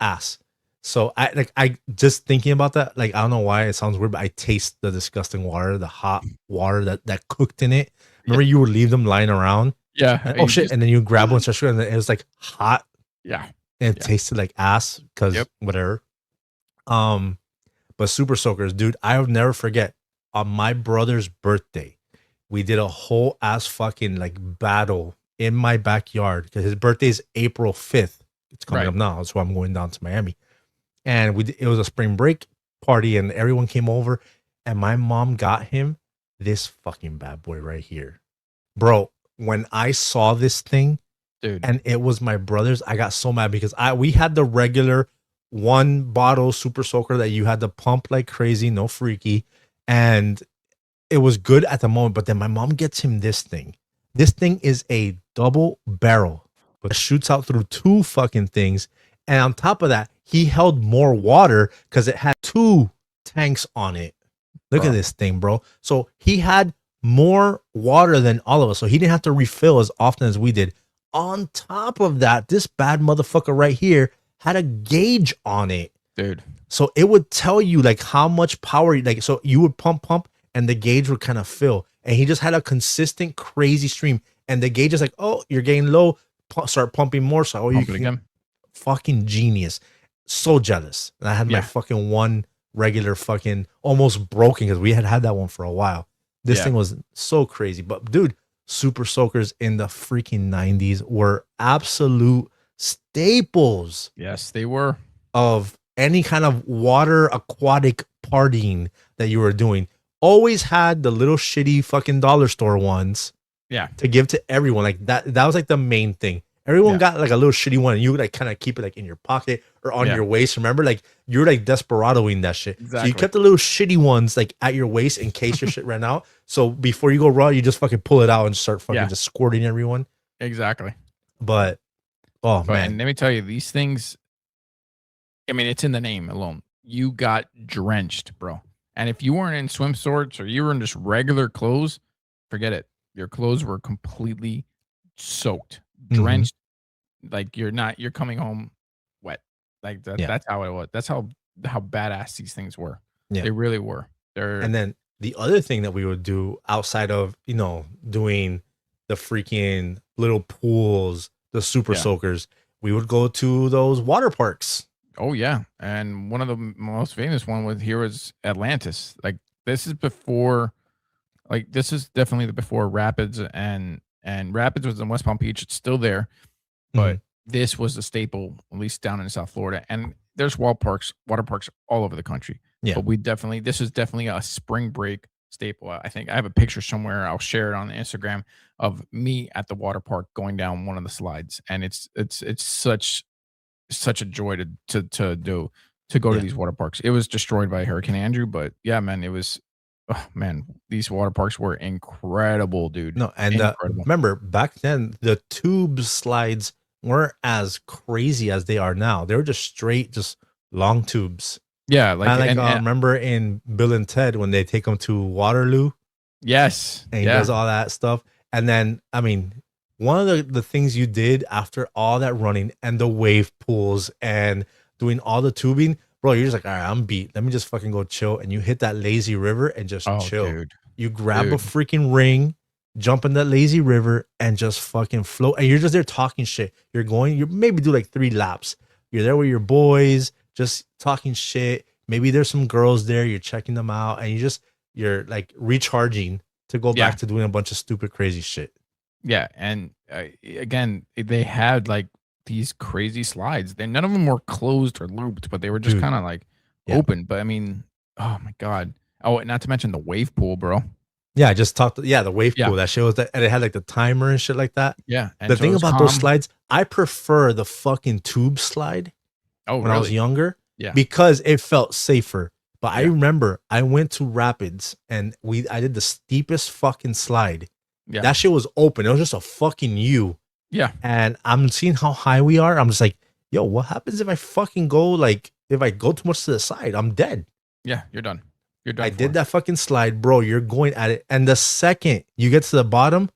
ass. So I just thinking about that. Like I don't know why it sounds weird, but I taste the disgusting water, the hot water that cooked in it. Remember, you would leave them lying around. Yeah. And, oh shit! And then you grab one, and it was like hot. Yeah. And it tasted like ass because whatever. But super soakers, dude, I would never forget. On my brother's birthday, we did a whole ass fucking like battle in my backyard because his birthday is April 5th. It's coming up now. That's why I'm going down to Miami. And it was a spring break party and everyone came over and my mom got him this fucking bad boy right here. Bro, when I saw this thing, dude, and it was my brother's, I got so mad because we had the regular 1 bottle super soaker that you had to pump like crazy, no freaky. And it was good at the moment, but then my mom gets him this thing. This thing is a double barrel, but it shoots out through 2 fucking things. And on top of that, he held more water because it had 2 tanks on it. Look at this thing, bro. So he had more water than all of us. So he didn't have to refill as often as we did. On top of that, this bad motherfucker right here had a gauge on it. Dude. So it would tell you like how much power, like, so you would pump and the gauge would kind of fill. And he just had a consistent crazy stream. And the gauge is like, oh, you're getting low. Start pumping more. So pump it again. Fucking genius. So jealous. And I had my fucking 1 regular fucking almost broken because we had that one for a while. This thing was so crazy. But dude, super soakers in the freaking 90s were absolute staples. Yes, they were. Of any kind of water aquatic partying that you were doing. Always had the little shitty fucking dollar store ones. Yeah. To give to everyone. Like that was like the main thing. Everyone got like a little shitty one and you would like kind of keep it like in your pocket or on your waist. Remember, like you were like desperadoing that shit. Exactly. So you kept the little shitty ones like at your waist in case your shit ran out. So before you go raw, you just fucking pull it out and start fucking just squirting everyone. Exactly. But man, and let me tell you, these things, I mean, it's in the name alone. You got drenched, bro. And if you weren't in swim shorts or you were in just regular clothes, forget it. Your clothes were completely soaked, drenched. Like you're coming home wet. Like that. That's how it was. That's how badass these things were. Yeah. They really were. And then the other thing that we would do outside of, doing the freaking little pools, the super soakers, we would go to those water parks. Oh yeah. And one of the most famous one was here was Atlantis. Like this is definitely the before Rapids and Rapids was in West Palm Beach. It's still there, but this was a staple, at least down in South Florida. And there's water parks all over the country. Yeah. But this is definitely a spring break staple. I think I have a picture somewhere. I'll share it on Instagram of me at the water park going down one of the slides. And it's such a joy to go to these water parks. It was destroyed by Hurricane Andrew, but yeah, man, it was, these water parks were incredible, dude. No, and remember back then the tube slides weren't as crazy as they are now. They were just straight, just long tubes. Yeah, remember in Bill and Ted when they take them to Waterloo? Yes, and he does all that stuff. And then, I mean, one of the things you did after all that running and the wave pools and doing all the tubing, bro, you're just like, all right, I'm beat. Let me just fucking go chill. And you hit that lazy river and just chill. Dude. You grab a freaking ring, jump in that lazy river and just fucking float. And you're just there talking shit. You maybe do like 3 laps. You're there with your boys, just talking shit. Maybe there's some girls there. You're checking them out and you're like recharging to go Yeah. back to doing a bunch of stupid, crazy shit. Yeah, and again, they had like these crazy slides. They none of them were closed or looped, but they were just Dude. kind of like Yeah. open. But I mean, oh my god! Oh, not to mention the wave pool, bro. Yeah, I just talked. Yeah, the wave Yeah. pool. That shit was that, and it had like the timer and shit like that. Yeah, and The so it thing was about those calm. slides, I prefer the fucking tube slide Oh, when I was really? younger. Yeah. Because it felt safer. But I Yeah. remember I went to Rapids and I did the steepest fucking slide. Yeah. That shit was open. It was just a fucking U. Yeah. And I'm seeing how high we are. I'm just like, yo, what happens if I fucking go like if I go too much to the side? I'm dead. Yeah, you're done. You're done. I did that fucking slide, bro. You're going at it. And the second you get to the bottom,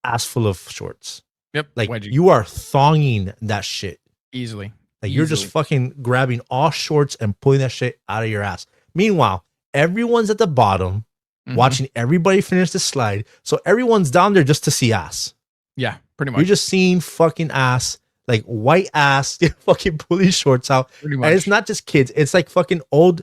ass full of shorts. Yep. Like Wedgie. you are thonging that shit. Easily. Like you're just Easily. fucking grabbing all shorts and pulling that shit out of your ass. Meanwhile, everyone's at the bottom Mhm. watching everybody finish the slide. So everyone's down there just to see ass. Yeah, pretty You're much. just seeing fucking ass, like white ass, fucking pulling shorts out. Pretty much. And it's not just kids. It's like fucking old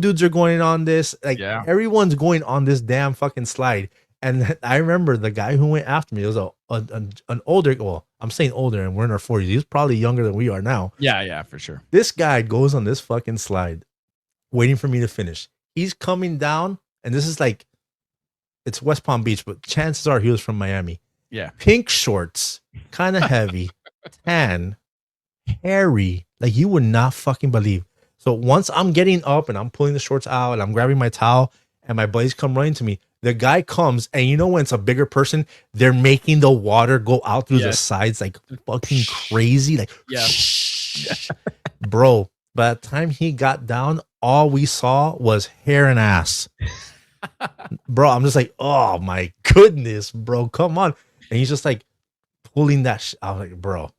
dudes are going on this. Like Yeah. everyone's going on this damn fucking slide. And I remember the guy who went after me. It was an older. Well, I'm saying older, and we're in our 40s. He's probably younger than we are now. Yeah, for sure. This guy goes on this fucking slide, waiting for me to finish. He's coming down, and this is like, it's West Palm Beach, but chances are he was from Miami. Yeah. Pink shorts, kind of heavy, tan, hairy, like you would not fucking believe. So once I'm getting up and I'm pulling the shorts out and I'm grabbing my towel and my buddies come running to me, the guy comes and you know when it's a bigger person, they're making the water go out through the Yes. sides like fucking crazy. Like, Yeah. bro, by the time he got down, all we saw was hair and ass. Bro, I'm just like, oh my goodness, bro, come on. And he's just like pulling that I was like, bro,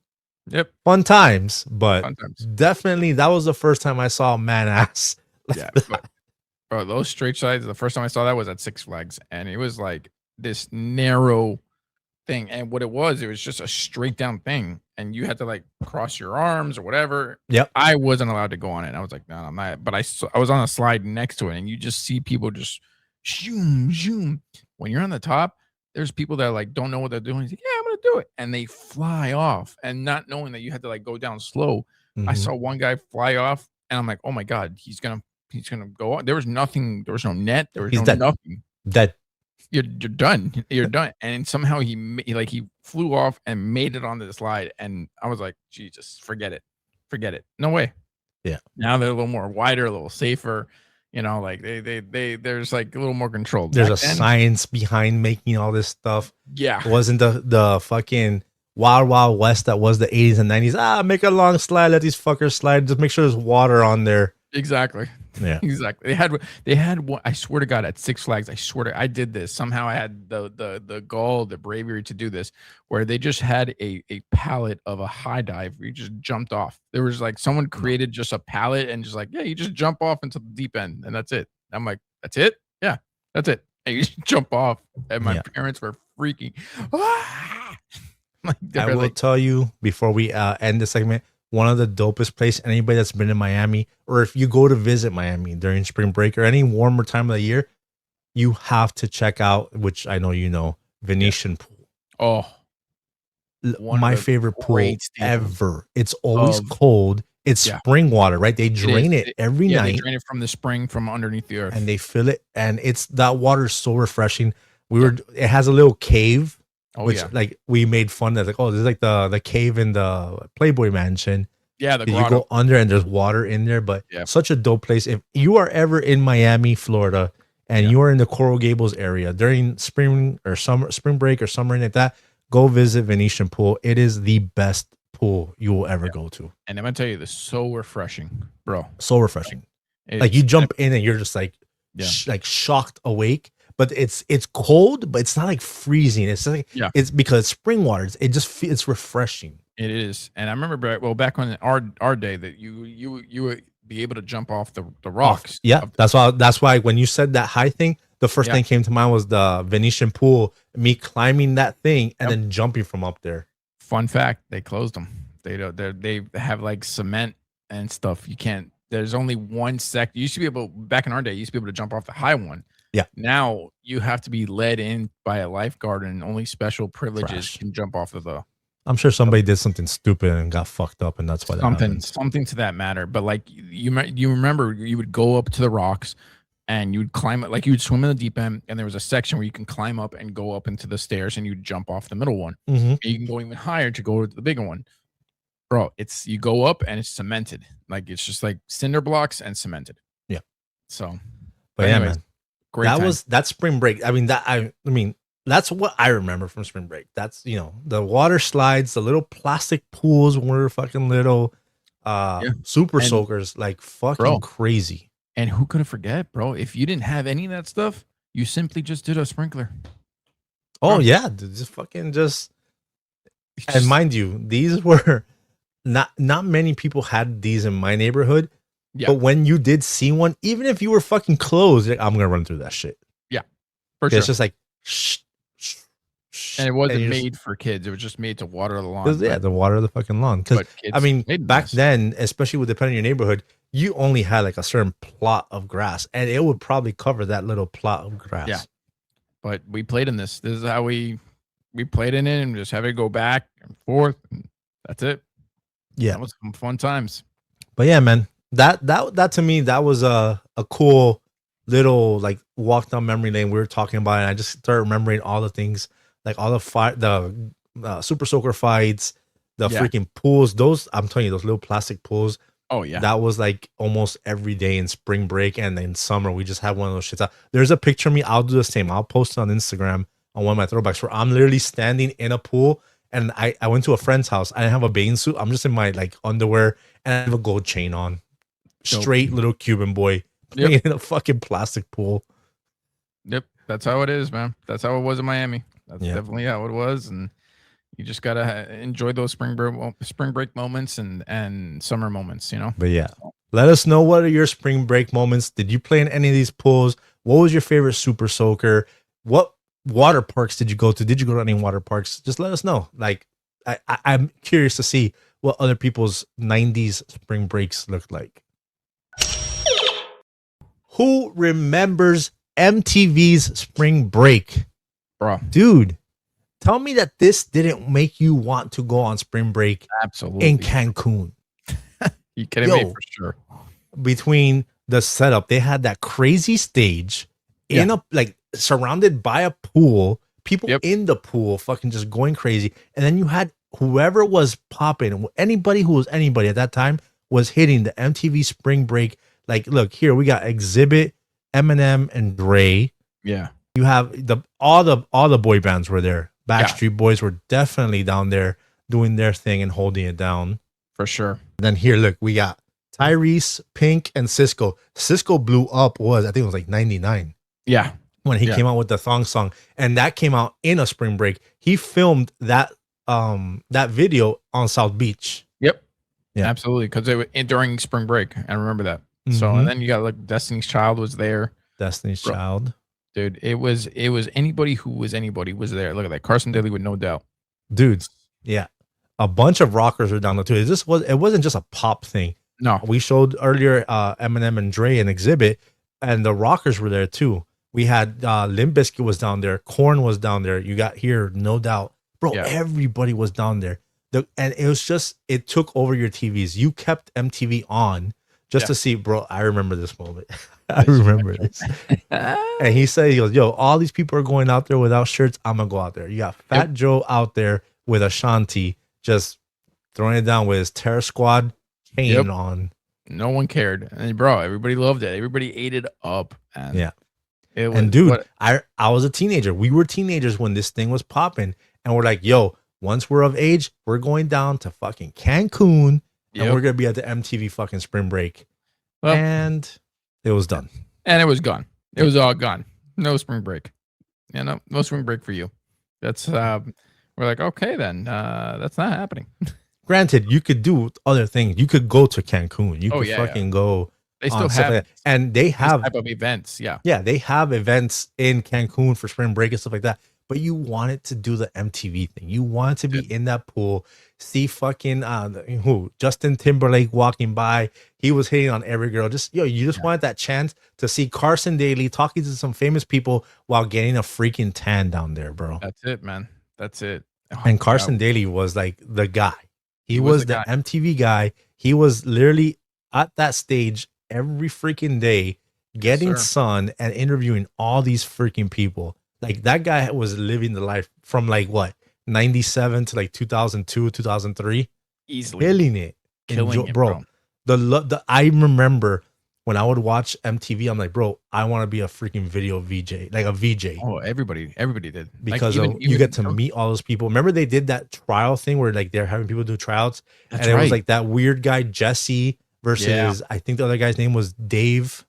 Yep. fun times, but Fun times. definitely that was the first time I saw man ass. Yeah. But, bro, those straight slides, the first time I saw that was at Six Flags, and it was like this narrow thing. And what it was just a straight down thing, and you had to like cross your arms or whatever. Yep. I wasn't allowed to go on it. I was like, no, I'm not. But I was on a slide next to it, and you just see people just zoom, zoom. When you're on the top, there's people that like don't know what they're doing. He's like, yeah, I'm gonna do it, and they fly off, and not knowing that you had to like go down slow. I Mhm. saw one guy fly off, and I'm like, oh my god, he's gonna go on. There was nothing. There was no net. There was He's no dead. nothing. That You're done. You're done. And somehow he flew off and made it onto the slide, and I was like, Jesus, forget it. No way. Yeah. Now they're a little more wider, a little safer. You know, like they there's like a little more control. there's a Back then, science behind making all this stuff. yeah. It wasn't the fucking wild wild west that was the 80s and 90s. Make a long slide, let these fuckers slide. Just make sure there's water on there. Exactly. Yeah. Exactly. They had one. I swear to God, at Six Flags, I did this. Somehow I had the gall, the bravery to do this, where they just had a pallet of a high dive where you just jumped off. There was like someone created just a pallet and just like, yeah, you just jump off into the deep end and that's it. I'm like, that's it? Yeah, that's it. And you just jump off. And my Yeah. parents were freaking. Ah! Like, they I were will like, tell you before we end the segment, one of the dopest place, anybody that's been in Miami, or if you go to visit Miami during spring break or any warmer time of the year, you have to check out, which I know you know, Venetian Pool. oh, one of My the favorite pool great staples ever. It's always of- cold. It's Yeah. spring water, right? They drain is. it every yeah, night they drain it from the spring from underneath the earth. and they fill it, and it's that water is so refreshing. It has a little cave. Oh Which yeah, like we made fun of, like, oh, this is like the cave in the Playboy Mansion. yeah. The You grotto. go under and there's water in there, but Yep. such a dope place. If you are ever in Miami, Florida, and Yeah. you are in the Coral Gables area during spring break or summer like that, go visit Venetian Pool. It is the best pool you will ever go to. And I'm gonna tell you, this is so refreshing, bro. So refreshing. Like It's- you jump in and you're just like, Yeah. like shocked awake. But it's cold, but it's not like freezing. It's like Yeah. it's because it's spring water. It's refreshing. It is, and I remember back on our day that you would be able to jump off the rocks. Yeah, of- that's why when you said that high thing, the first Yeah. thing came to mind was the Venetian Pool, me climbing that thing and Yep. then jumping from up there. Fun fact: they closed them. They have like cement and stuff. You can't. there's only one You used to be able, back in our day, you used to be able to jump off the high one. Yeah. Now you have to be led in by a lifeguard, and only special privileges Trash. can jump off of the. I'm sure somebody did something stupid and got fucked up, and that's why that happens. Something to that matter. But like you remember, you would go up to the rocks, and you would climb it, like you would swim in the deep end, and there was a section where you can climb up and go up into the stairs, and you jump off the middle one. Mm-hmm. And you can go even higher to go to the bigger one. Bro, you go up and it's cemented. Like it's just like cinder blocks and cemented. Yeah. So, but anyways, yeah, man, great. That's spring break. I mean, that's what I remember from spring break. That's, the water slides, the little plastic pools when we were fucking little, super soakers, like fucking crazy. And who could have forget, bro? If you didn't have any of that stuff, you simply just did a sprinkler. Oh yeah, and mind you, these were not many people had these in my neighborhood. Yeah. But when you did see one, even if you were fucking closed, like, I'm gonna run through that shit. Yeah, for sure. It's just like, and it wasn't made for kids. It was just made to water the lawn. The water of the fucking lawn. Because I mean, back then, especially with depending on your neighborhood, you only had like a certain plot of grass, and it would probably cover that little plot of grass. Yeah. But we played in this. This is how we played in it, and just have it go back and forth. And that's it. Yeah, that was some fun times. But yeah, man, that to me, that was a cool little like walk down memory lane we were talking about, and I just started remembering all the things, like all the super soaker fights, the freaking pools. Those, I'm telling you, those little plastic pools. Oh yeah, that was like almost every day in spring break, and in summer we just had one of those shits out. There's a picture of me. I'll do the same. I'll post it on Instagram on one of my throwbacks where I'm literally standing in a pool. And I went to a friend's house. I didn't have a bathing suit. I'm just in my like underwear and I have a gold chain on. Straight little Cuban boy playing in a fucking plastic pool. Yep. That's how it is, man. That's how it was in Miami. That's definitely how it was. And you just got to enjoy those spring break moments and summer moments, But yeah, let us know, what are your spring break moments? Did you play in any of these pools? What was your favorite super soaker? What water parks did you go to? Did you go to any water parks? Just let us know. Like, I'm curious to see what other people's 90s spring breaks looked like. Who remembers MTV's Spring Break? Bro. Dude, tell me that this didn't make you want to go on spring break. Absolutely. In Cancun. You kidding me? For sure. Between the setup, they had that crazy stage in a like surrounded by a pool, people in the pool fucking just going crazy. And then you had whoever was popping, anybody who was anybody at that time was hitting the MTV Spring Break. Like, look, here we got Exhibit, Eminem, and Dre. Yeah. You have all the boy bands were there. Backstreet Boys were definitely down there doing their thing and holding it down. For sure. And then here, look, we got Tyrese, Pink, and Cisco. Cisco blew up I think it was like 99. Yeah. When he came out with the Thong Song, and that came out in a spring break. He filmed that video on South Beach. Yep. Yeah, absolutely. Because it was during spring break. I remember that. Mm-hmm. So, and then you got like Destiny's Child was there. Destiny's Child. Dude, it was anybody who was anybody was there. Look at that. Carson Daly with No Doubt. Dudes. Yeah. A bunch of rockers were down there too. It wasn't just a pop thing. No. We showed earlier Eminem and Dre and Exhibit, and the rockers were there too. We had Limp Bizkit was down there. Korn was down there. You got here, No Doubt. Bro, everybody was down there. And it was just, it took over your TVs. You kept MTV on just to see, bro, I remember this moment. I remember this. And he goes, yo, all these people are going out there without shirts. I'm going to go out there. You got Fat Joe out there with Ashanti just throwing it down with his Terror Squad chain on. No one cared. And bro, everybody loved it. Everybody ate it up. And and dude, I was a teenager. We were teenagers when this thing was popping, and we're like, yo, once we're of age, we're going down to fucking Cancun, and we're gonna be at the MTV fucking Spring Break. Well, and it was done. And it was gone. It was all gone. No spring break. No spring break for you. That's we're like, okay then. That's not happening. Granted, you could do other things. You could go to Cancun. You could fucking go. They still have like and they have type of events. Yeah. Yeah, they have events in Cancun for spring break and stuff like that. but you wanted to do the MTV thing. You wanted to be in that pool, see fucking Justin Timberlake walking by. He was hitting on every girl. Just you just wanted that chance to see Carson Daly talking to some famous people while getting a freaking tan down there, bro. That's it, man. That's it. Oh, And Carson Daly was like the guy. He was the guy. MTV guy. He was literally at that stage every freaking day, getting sun and interviewing all these freaking people. Like that guy was living the life from like what 97 to like 2002, 2003, easily killing it, bro. I remember when I would watch MTV, I'm like, bro, I want to be a freaking video VJ, like a VJ. Oh, everybody did, because like, you get to meet all those people. Remember they did that trial thing where like they're having people do tryouts, and it was like that weird guy Jesse versus I think the other guy's name was Dave.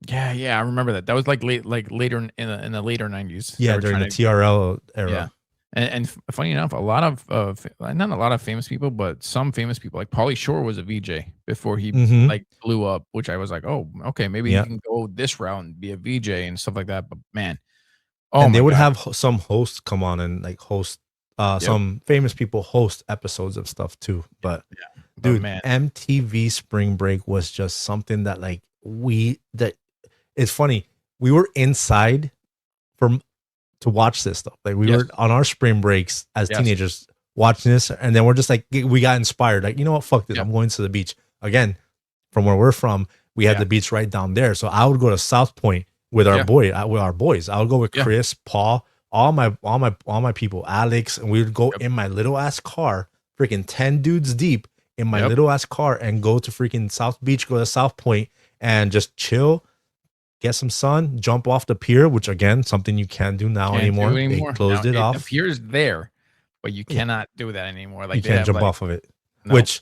Yeah, I remember that. That was like later in the later 90s. Yeah, during the TRL era. Yeah. And funny enough, a lot of not a lot of famous people, but some famous people like Pauly Shore was a VJ before he like blew up, which I was like, oh, okay, maybe he can go this route and be a VJ and stuff like that. But man, and they would have some hosts come on and like host some famous people host episodes of stuff too. But dude, MTV Spring Break was just something that like it's funny. We were inside to watch this stuff. Like we were on our spring breaks as teenagers watching this, and then we're just like, we got inspired. Like, you know what? Fuck this. I'm going to the beach again. From where we're from, we had the beach right down there. So I would go to South Point with our boys. I would go with Chris, Paul, all my people, Alex, and we would go in my little ass car, freaking 10 dudes deep in my little ass car, and go to freaking South Beach, go to South Point, and just chill. Get some sun, jump off the pier, which again, something you can't do now anymore. They closed it off. The pier's there, but you cannot do that anymore. Like you can't jump off of it. No. Which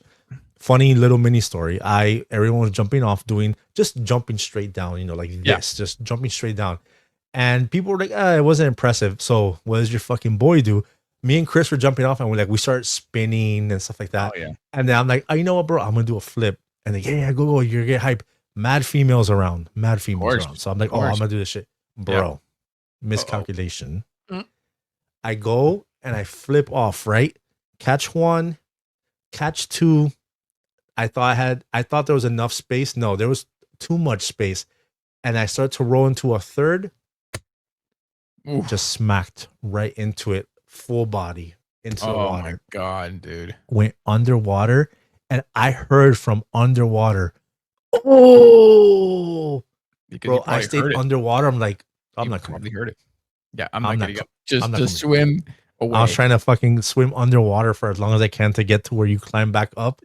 funny little mini story. Everyone was jumping off, just jumping straight down, you know, like this, just jumping straight down. And people were like, it wasn't impressive. So what does your fucking boy do? Me and Chris were jumping off, and we started spinning and stuff like that. Oh, yeah. And then I'm like, you know what, bro? I'm gonna do a flip. And they go, you're gonna get hype. Mad females around. So I'm like, I'm gonna do this shit, bro. Miscalculation. I go and I flip off, right? Catch one, catch two. I thought there was enough space. No, there was too much space. And I start to roll into a third. Oof. Just smacked right into it, full body into the water. Oh my God, dude. Went underwater, and I heard from underwater, oh, bro! I stayed underwater. I'm like, I'm not coming. Probably heard it. Yeah, I'm not getting up. Just swim away. I was trying to fucking swim underwater for as long as I can to get to where you climb back up,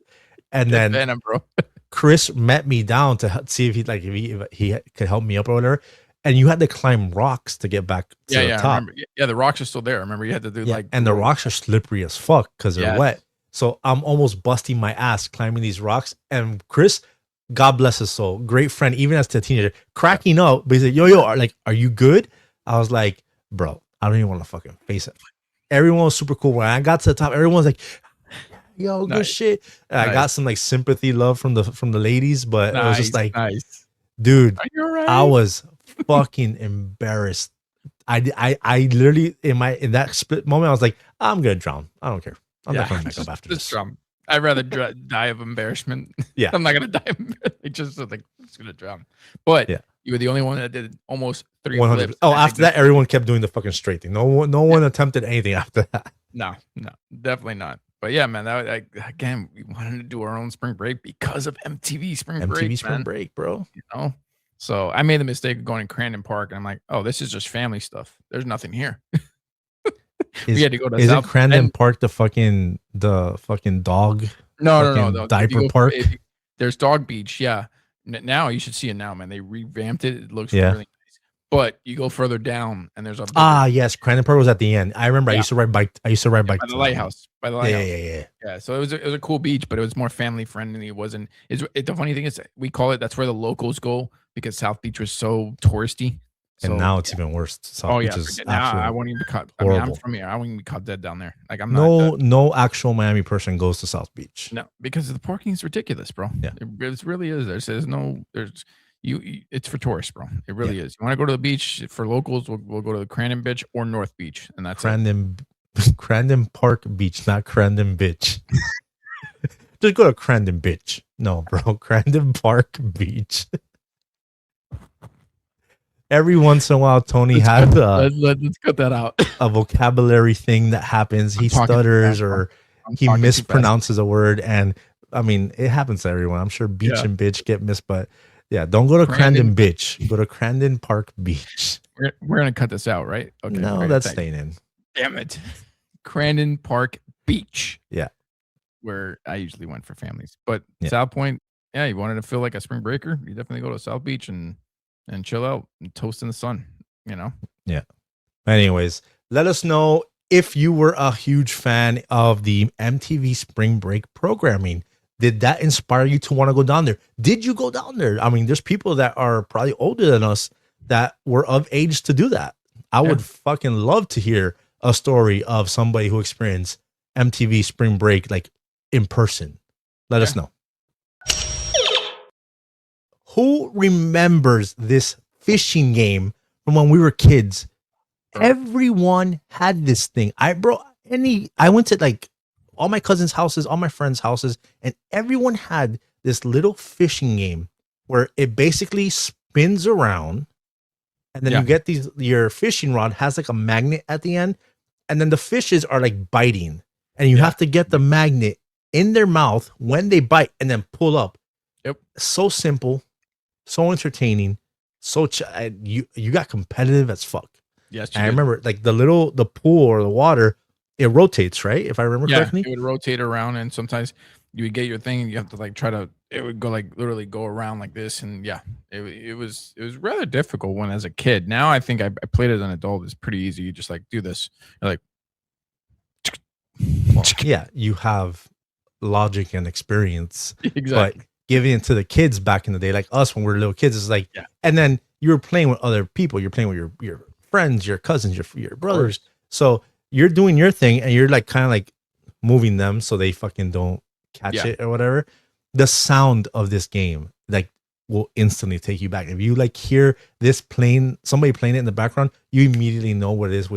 and then bro. Chris met me down to see if he could help me up or whatever. And you had to climb rocks to get back to the top. Yeah, the rocks are still there. Remember, you had to do and the rocks are slippery as fuck because they're wet. So I'm almost busting my ass climbing these rocks. And Chris, God bless his soul, great friend, even as a teenager, cracking up. But he's like, yo, are you good? I was like, bro, I don't even want to fucking face it. Everyone was super cool. When I got to the top, everyone's like, yo, good shit. And I got some like sympathy love from the ladies, but it was just like, dude, I was fucking embarrassed. I literally in that split moment, I was like, I'm gonna drown. I don't care. I'm not coming back up after this. I'd rather die of embarrassment. Yeah, I'm not gonna die. Just like I'm just gonna drown. But you were the only one that did almost 3 flips. Oh, after that, everyone kept doing the fucking straight thing. No one attempted anything after that. No, definitely not. But yeah, man, again, we wanted to do our own spring break because of MTV Spring Break. MTV Spring Break, bro. You know. So I made the mistake of going to Crandon Park, and I'm like, oh, this is just family stuff. There's nothing here. We had to go to South Crandon Park the fucking dog? No. Diaper park? There's Dog Beach, yeah. Now you should see it now, man. They revamped it. It looks really nice. But you go further down, and there's a yes, Crandon Park was at the end. I remember I used to ride bike. By the lighthouse. Yeah. So it was a cool beach, but it was more family friendly. It wasn't. The funny thing is, we call it. That's where the locals go because South Beach was so touristy. And now it's even worse. South Beach is now I won't even be caught. I mean, I'm from here. I won't even be caught dead down there. Like I'm no actual Miami person goes to South Beach. No, because the parking is ridiculous, bro. Yeah, it really is. There's it's for tourists, bro. It really is. You want to go to the beach for locals? We'll go to the Crandon Beach or North Beach, and that's Crandon Park Beach, not Crandon Beach. Just go to Crandon Beach. No, bro, Crandon Park Beach. Every once in a while, Tony has let's cut that out. A vocabulary thing that happens. He stutters or he mispronounces a word, and I mean, it happens to everyone. I'm sure beach and bitch get missed, but yeah, don't go to Crandon Beach. Go to Crandon Park Beach. We're gonna cut this out, right? Okay. No, great, that's staying in. Damn it. Crandon Park Beach. Yeah. Where I usually went for families. But South Point, yeah, you wanted to feel like a spring breaker, you definitely go to South Beach and chill out and toast in the sun, you know? Yeah. Anyways, let us know if you were a huge fan of the MTV Spring Break programming. Did that inspire you to want to go down there? Did you go down there? I mean, there's people that are probably older than us that were of age to do that. I would fucking love to hear a story of somebody who experienced MTV Spring Break like in person. Let us know. Who remembers this fishing game from when we were kids? Everyone had this thing. I went to like all my cousins' houses, all my friends' houses, and everyone had this little fishing game where it basically spins around, and then you get your fishing rod has like a magnet at the end, and then the fishes are like biting, and you have to get the magnet in their mouth when they bite and then pull up. Yep. So simple, so entertaining, you got competitive as fuck. Yes, I remember like the pool or the water, it rotates, right? If I remember correctly, it would rotate around, and sometimes you would get your thing, and you have to like it would go like literally go around like this, and it was rather difficult when as a kid. Now I think I played it as an adult. It's pretty easy. You just like do this, you're like, yeah, you have logic and experience, exactly. But giving it to the kids back in the day, like us when we were little kids, is like, and then you were playing with other people. You're playing with your friends, your cousins, your brothers. So you're doing your thing, and you're like kind of like moving them so they fucking don't catch it or whatever. The sound of this game like will instantly take you back. If you like hear this somebody playing it in the background, you immediately know what it is.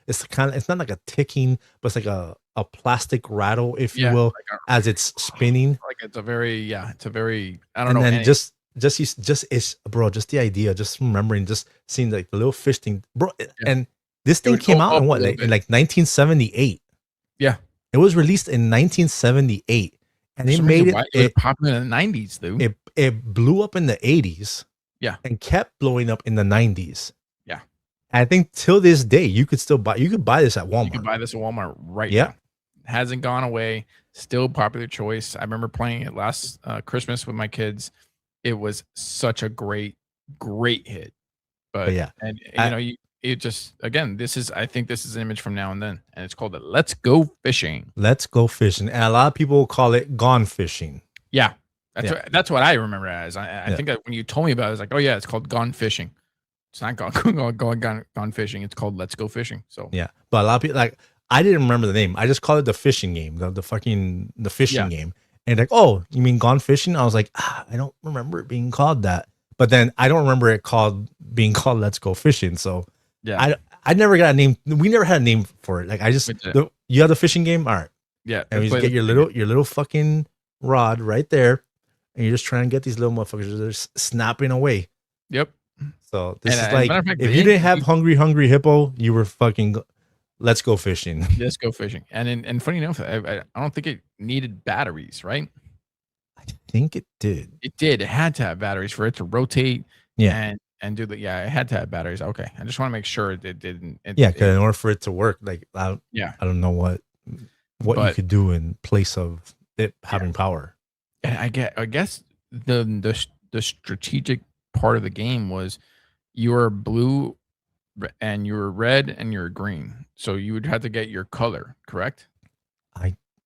It's not like a ticking, but it's like a plastic rattle, if you will, like as it's spinning. Like it's a very I don't know. And then just the idea, just remembering, just seeing like the little fish thing, bro. And this thing came out in what, like 1978. Yeah, it was released in 1978, and it made it popular in the 90s, though. It blew up in the 80s, and kept blowing up in the 90s. Yeah, I think till this day you could buy this at Walmart. You can buy this at Walmart right now. It hasn't gone away. Still popular choice. I remember playing it last Christmas with my kids. It was such a great hit. But and it just, again, I think this is an image from Now and Then, and it's called Let's Go Fishing. Let's Go Fishing. And a lot of people call it Gone Fishing. Yeah. That's what I remember it as. I think that when you told me about it, I was like, oh yeah, it's called Gone Fishing. It's not gone fishing. It's called Let's Go Fishing. So yeah. But a lot of people, like, I didn't remember the name. I just called it the fishing game, the fishing game. And like, oh, you mean Gone Fishing? I was like, I don't remember it being called that. But then I don't remember it being called Let's Go Fishing. So yeah, I never got a name. We never had a name for it. Like you have the fishing game, all right? Yeah, and you just get your little fucking rod right there, and you're just trying to get these little motherfuckers. They're snapping away. Yep. So this is like, if you didn't have Hungry Hippo, you were fucking Let's Go Fishing. Let's Go Fishing. And funny enough, I don't think it needed batteries, right? I think it did. It did. It had to have batteries for it to rotate. Yeah. And do the it had to have batteries. Okay. I just want to make sure it didn't. Because in order for it to work, like I don't know what you could do in place of it having power. And I guess the strategic part of the game was you're blue and you're red and you're green. So you would have to get your color, correct?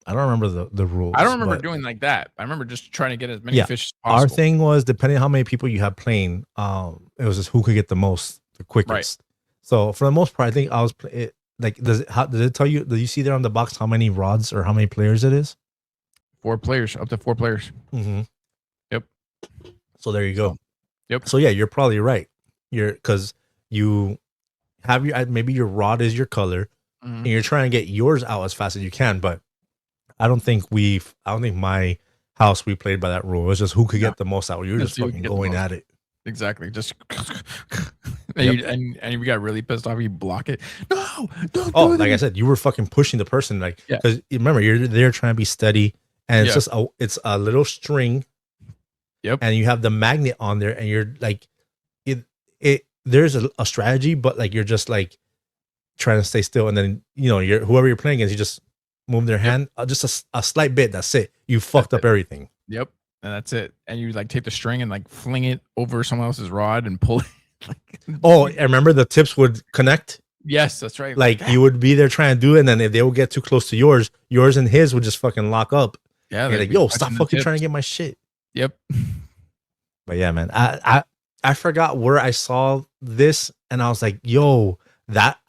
I don't remember the rules. I don't remember doing like that. I remember just trying to get as many fish as possible. Our thing was, depending on how many people you had playing, it was just who could get the quickest. Right. So for the most part, I think I was does it tell you? Do you see there on the box how many rods or how many players it is? 4 players, up to 4 players. Mm-hmm. Yep. So there you go. Yep. So yeah, you're probably right. Because you have your maybe your rod is your color, and you're trying to get yours out as fast as you can. But I don't think my house we played by that rule. It was just who could No. get the most out. You were just Let's see who fucking can get the going most. at it. Exactly. Just Yep. and you got really pissed off. You block it. No, don't. Oh, do like I this. said, you were fucking pushing the person, like, Yeah. because remember you're there trying to be steady, and it's Yeah. just it's a little string, Yep. and you have the magnet on there, and you're like, it. There's a strategy, but like you're just like trying to stay still, and then whoever you're playing against, you just move their hand just a slight bit. That's it. You fucked up everything. Yep. And that's it. And you like take the string and like fling it over someone else's rod and pull it. Oh, I remember the tips would connect. Yes, that's right. Like you would be there trying to do it, and then if they would get too close to yours and his would just fucking lock up. Yeah. You're like, yo, stop fucking trying to get my shit. Yep. But yeah, man, I forgot where I saw this, and I was like, yo, that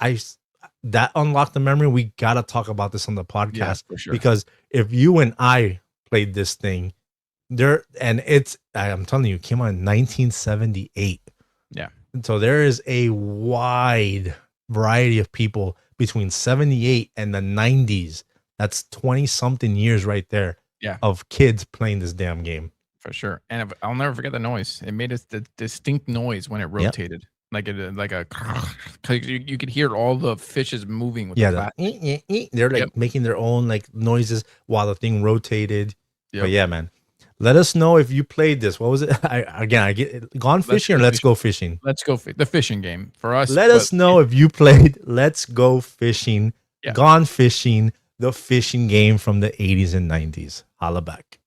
unlocked the memory. We gotta talk about this on the podcast, Yeah, for sure. because if you and I played this thing, I'm telling you, it came out in 1978. Yeah. And so there is a wide variety of people between 78 and the 90s. That's 20 something years right there. Yeah. Of kids playing this damn game. For sure. And I'll never forget the noise. It made a distinct noise when it rotated. Like a cause you could hear all the fishes moving with the They're like making their own like noises while the thing rotated. Yep. But yeah, man. Let us know if you played this. What was it? I get Gone Fishing or Let's Go Fishing? Let's Go the fishing game for us. Let us know if you played Let's Go Fishing, Gone Fishing, the fishing game from the 80s and 90s. Holla back.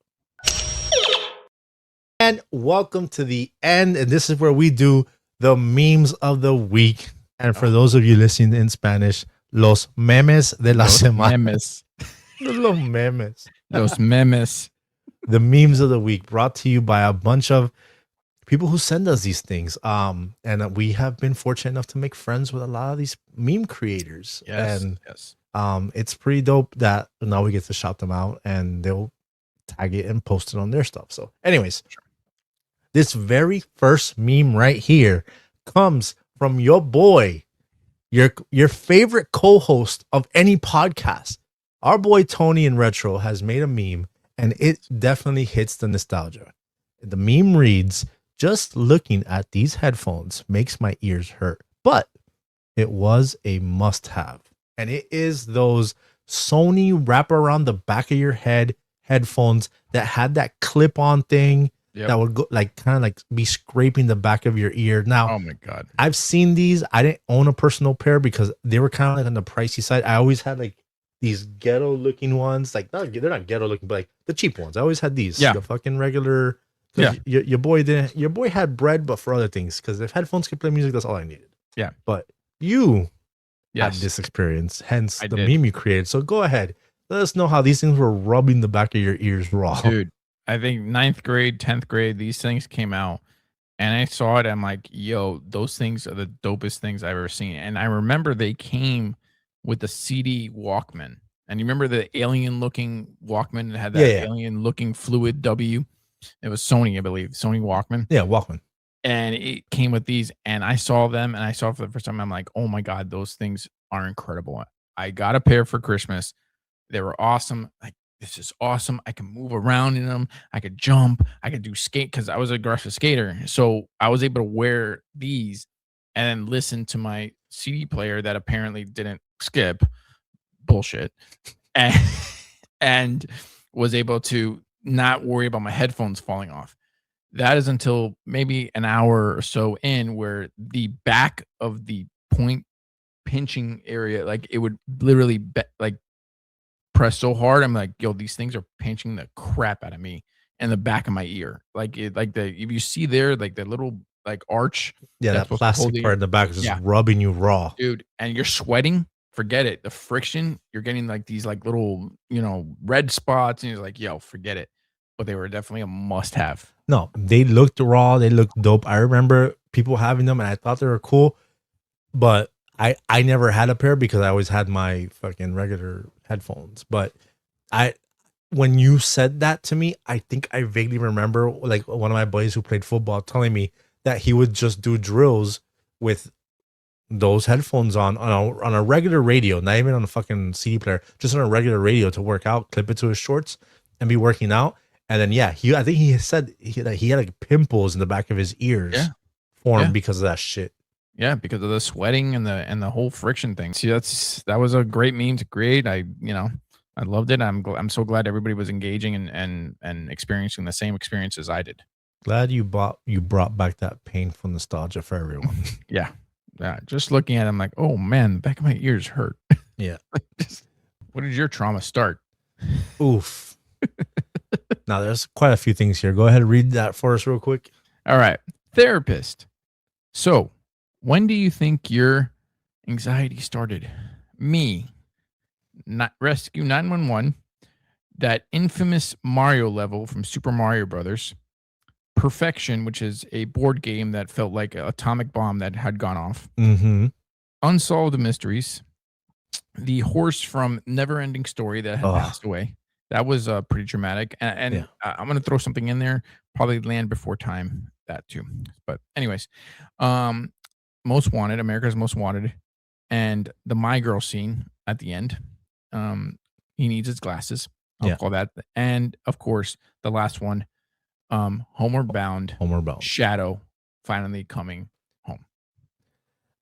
And welcome to the end. And this is where we do the memes of the week. And for those of you listening in Spanish, los memes de la semana. Memes. Los memes. Los memes. The memes of the week, brought to you by a bunch of people who send us these things. And we have been fortunate enough to make friends with a lot of these meme creators. Yes. And yes. It's pretty dope that now we get to shout them out and they'll tag it and post it on their stuff. So anyways, this very first meme right here comes from your boy, your favorite co-host of any podcast. Our boy Tony in Retro has made a meme, and it definitely hits the nostalgia. The meme reads, "Just looking at these headphones makes my ears hurt, but it was a must-have." And it is those Sony wrap around the back of your head headphones that had that clip-on thing that would go like kind of like be scraping the back of your ear. Now, oh my God, I've seen these. I didn't own a personal pair because they were kind of like on the pricey side. I always had like these ghetto looking ones, like they're not ghetto looking, but like the cheap ones. I always had these. The fucking regular. Yeah, your boy had bread, but for other things. Because if headphones could play music, that's all I needed. Yeah, but you had this experience, hence the meme you created. So go ahead, let us know how these things were rubbing the back of your ears raw, dude. I think 9th grade, 10th grade, these things came out, and I saw it. I'm like, yo, those things are the dopest things I've ever seen. And I remember they came with the CD Walkman. And you remember the alien looking Walkman that had that alien looking fluid W? It was Sony, I believe. Sony Walkman. Yeah, Walkman. And it came with these, and I saw them, and I saw it for the first time. I'm like, oh my God, those things are incredible. I got a pair for Christmas. They were awesome. Like, this is awesome. I can move around in them. I could jump. I could do skate because I was an aggressive skater. So I was able to wear these and then listen to my CD player that apparently didn't skip. Bullshit. And was able to not worry about my headphones falling off. That is until maybe an hour or so in, where the back of the point pinching area, like it would literally like press so hard. I'm like, yo, these things are pinching the crap out of me in the back of my ear. Like if you see there, like the little like arch. Yeah, that plastic part in the back is just rubbing you raw. Dude, and you're sweating. Forget it. The friction, you're getting like these like little, red spots, and you're like, yo, forget it. But they were definitely a must have. No, they looked raw. They looked dope. I remember people having them, and I thought they were cool. But I never had a pair because I always had my fucking regular headphones. But when you said that to me, I think I vaguely remember like one of my buddies who played football telling me that he would just do drills with those headphones on a regular radio, not even on a fucking CD player, just on a regular radio to work out, clip it to his shorts, and be working out. And then I think he said that he had like pimples in the back of his ears formed because of that shit. Yeah, because of the sweating and the whole friction thing. See, that was a great meme to create. I loved it. I'm so glad everybody was engaging and experiencing the same experiences I did. Glad you brought back that painful nostalgia for everyone. Yeah. Just looking at it, I'm like, oh man, the back of my ears hurt. Yeah. What did your trauma start? Oof. Now there's quite a few things here. Go ahead and read that for us real quick. All right. Therapist. So, when do you think your anxiety started? Me. Not Rescue 911. That infamous Mario level from Super Mario Brothers. Perfection, which is a board game that felt like an atomic bomb that had gone off. Mm-hmm. Unsolved Mysteries. The horse from Neverending Story that had passed away. That was pretty dramatic. And I'm going to throw something in there. Probably Land Before Time. That too. But anyways. Most Wanted. America's Most Wanted. And the My Girl scene at the end. He needs his glasses. I'll call that. And of course, the last one. Homeward Bound. Shadow finally coming home.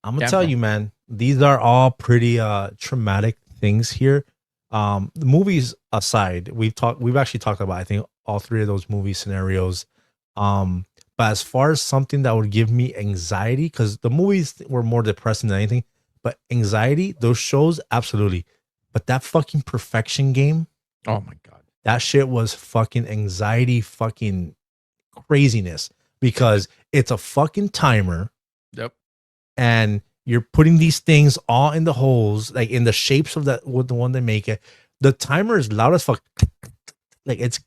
I'm going to tell you, man. These are all pretty traumatic things here. The movies aside, we've actually talked about, I think, all three of those movie scenarios. But as far as something that would give me anxiety, because the movies were more depressing than anything, but anxiety, those shows, absolutely. But that fucking Perfection game, oh my God, that shit was fucking anxiety, fucking craziness, because it's a fucking timer. Yep. And you're putting these things all in the holes, like in the shapes of that, with the one they make it. The timer is loud as fuck. Like it's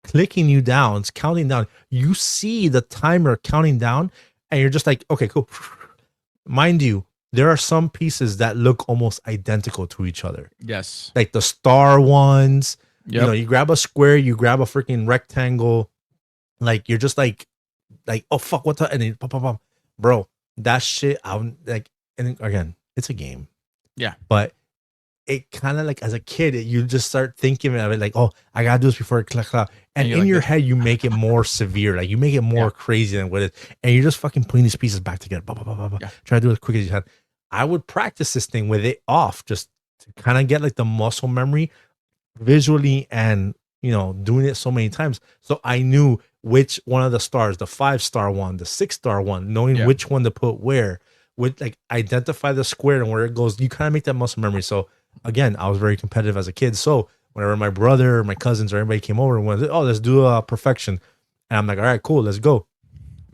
clicking you down. It's counting down. You see the timer counting down and you're just like, okay, cool. Mind you, there are some pieces that look almost identical to each other. Yes. Like the star ones, yep. You know, you grab a square, you grab a freaking rectangle. Like you're just like, oh fuck, what the, and then, pop. Bro, that shit, I'm like, and again, it's a game. Yeah. But it kind of like, as a kid, you just start thinking of it like, oh, I gotta do this before it click out. And in your head, you make it more severe. Like you make it more crazy than what it is. And you're just fucking putting these pieces back together. Try to do it as quick as you can. I would practice this thing with it off just to kind of get like the muscle memory visually and, you know, doing it so many times. So I knew which one of the stars, the 5-star one, the 6-star one, knowing which one to put where, would like identify the square and where it goes. You kind of make that muscle memory. So again, I was very competitive as a kid. So whenever my brother, my cousins, or anybody came over and went, oh, let's do a Perfection. And I'm like, all right, cool, let's go.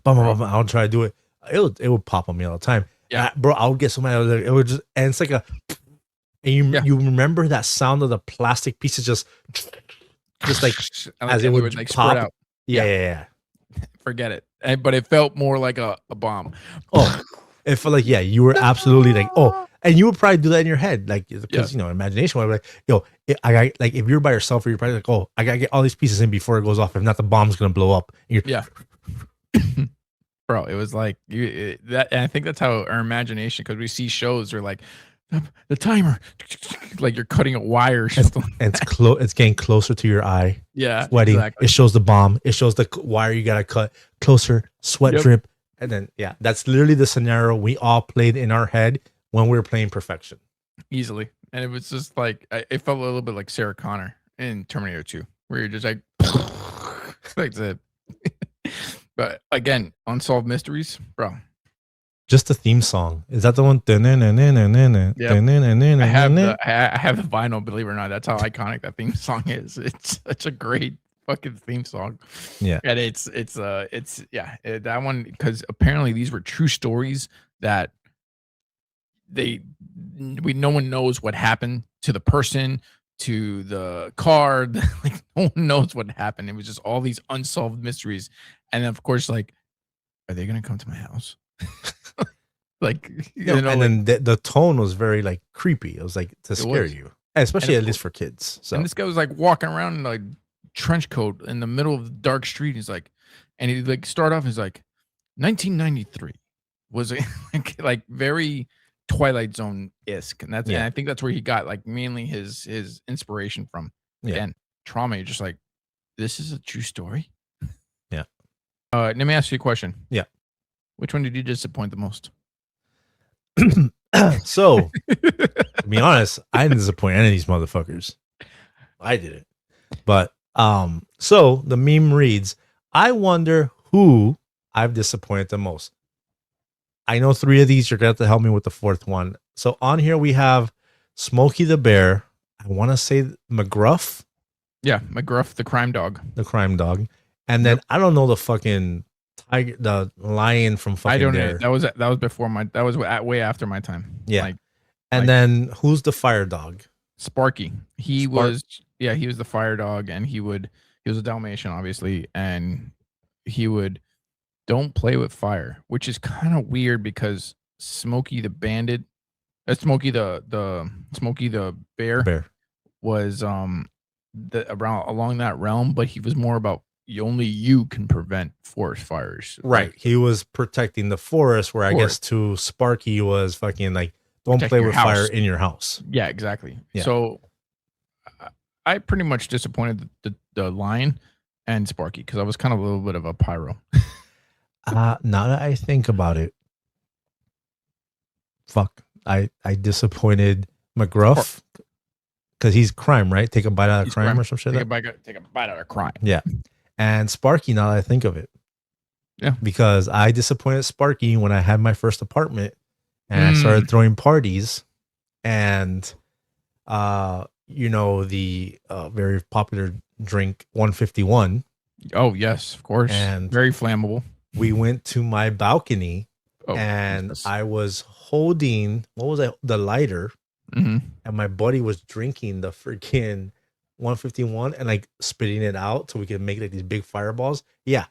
I'll try to do it. It would pop on me all the time. Yeah, bro, I would get so mad. It would just, and it's like a, and you remember that sound of the plastic pieces just like as it would like pop. Spread out. Yeah. Forget it. But it felt more like a bomb. Oh, it felt like, you were absolutely like, oh, and you would probably do that in your head, like, because, you know, imagination would be like, yo, I got, like, if you're by yourself, or you're probably like, oh, I gotta get all these pieces in before it goes off. If not, the bomb's gonna blow up. Yeah. Bro, it was like that, and I think that's how our imagination, because we see shows are like the timer, like you're cutting a wire, and it's getting closer to your eye. Yeah, sweating. Exactly. It shows the bomb. It shows the wire you gotta cut closer. Sweat drip, and then that's literally the scenario we all played in our head when we were playing Perfection. Easily, and it was just like it felt a little bit like Sarah Connor in Terminator 2, where you're just like, like that. But again, Unsolved Mysteries, bro. Just the theme song. Is that the one? Yeah. I have the vinyl, believe it or not. That's how iconic that theme song is. It's such a great fucking theme song. Yeah. And it's that one, because apparently these were true stories that no one knows what happened to the person, to the car. Like no one knows what happened. It was just all these unsolved mysteries. And then of course, like, are they gonna come to my house? Like, and then the tone was very like creepy. It was like to scare you, especially at least for kids. So, and this guy was like walking around in like trench coat in the middle of the dark street. He's like, and he like start off, he's like, 1993 was like very Twilight Zone-esque, and and I think that's where he got like mainly his inspiration from. Again, trauma. You're just like, this is a true story. Yeah. Let me ask you a question. Yeah. Which one did you disappoint the most? So, to be honest, I didn't disappoint any of these motherfuckers. I didn't. But so the meme reads, I wonder who I've disappointed the most. I know 3 of these. You're gonna have to help me with the 4th one. So on here we have Smokey the Bear. I want to say McGruff. Yeah, McGruff, the crime dog. The crime dog. And then I don't know the fucking tiger, the lion from fucking I don't there. know. That was before that was way after my time. Yeah. And then who's the fire dog? Sparky. He was the fire dog, and he was a Dalmatian, obviously, and he would don't play with fire, which is kind of weird because Smokey the Bandit, Smokey the Bear was along that realm, but he was more about only you can prevent forest fires. Right. He was protecting the forest, where I guess to Sparky was fucking like, don't play with fire in your house. Yeah, exactly. Yeah. So I pretty much disappointed the lion and Sparky because I was kind of a little bit of a pyro. Now that I think about it, fuck, I disappointed McGruff because he's crime, right? Take a bite out of crime or some shit. Take a bite out of crime. Yeah. And Sparky, now that I think of it. Yeah. Because I disappointed Sparky when I had my first apartment and I started throwing parties, and the very popular drink 151. Oh yes, of course. And very flammable. We went to my balcony and I was holding the lighter, and my buddy was drinking the freaking 151 and like spitting it out so we could make like these big fireballs. Yeah.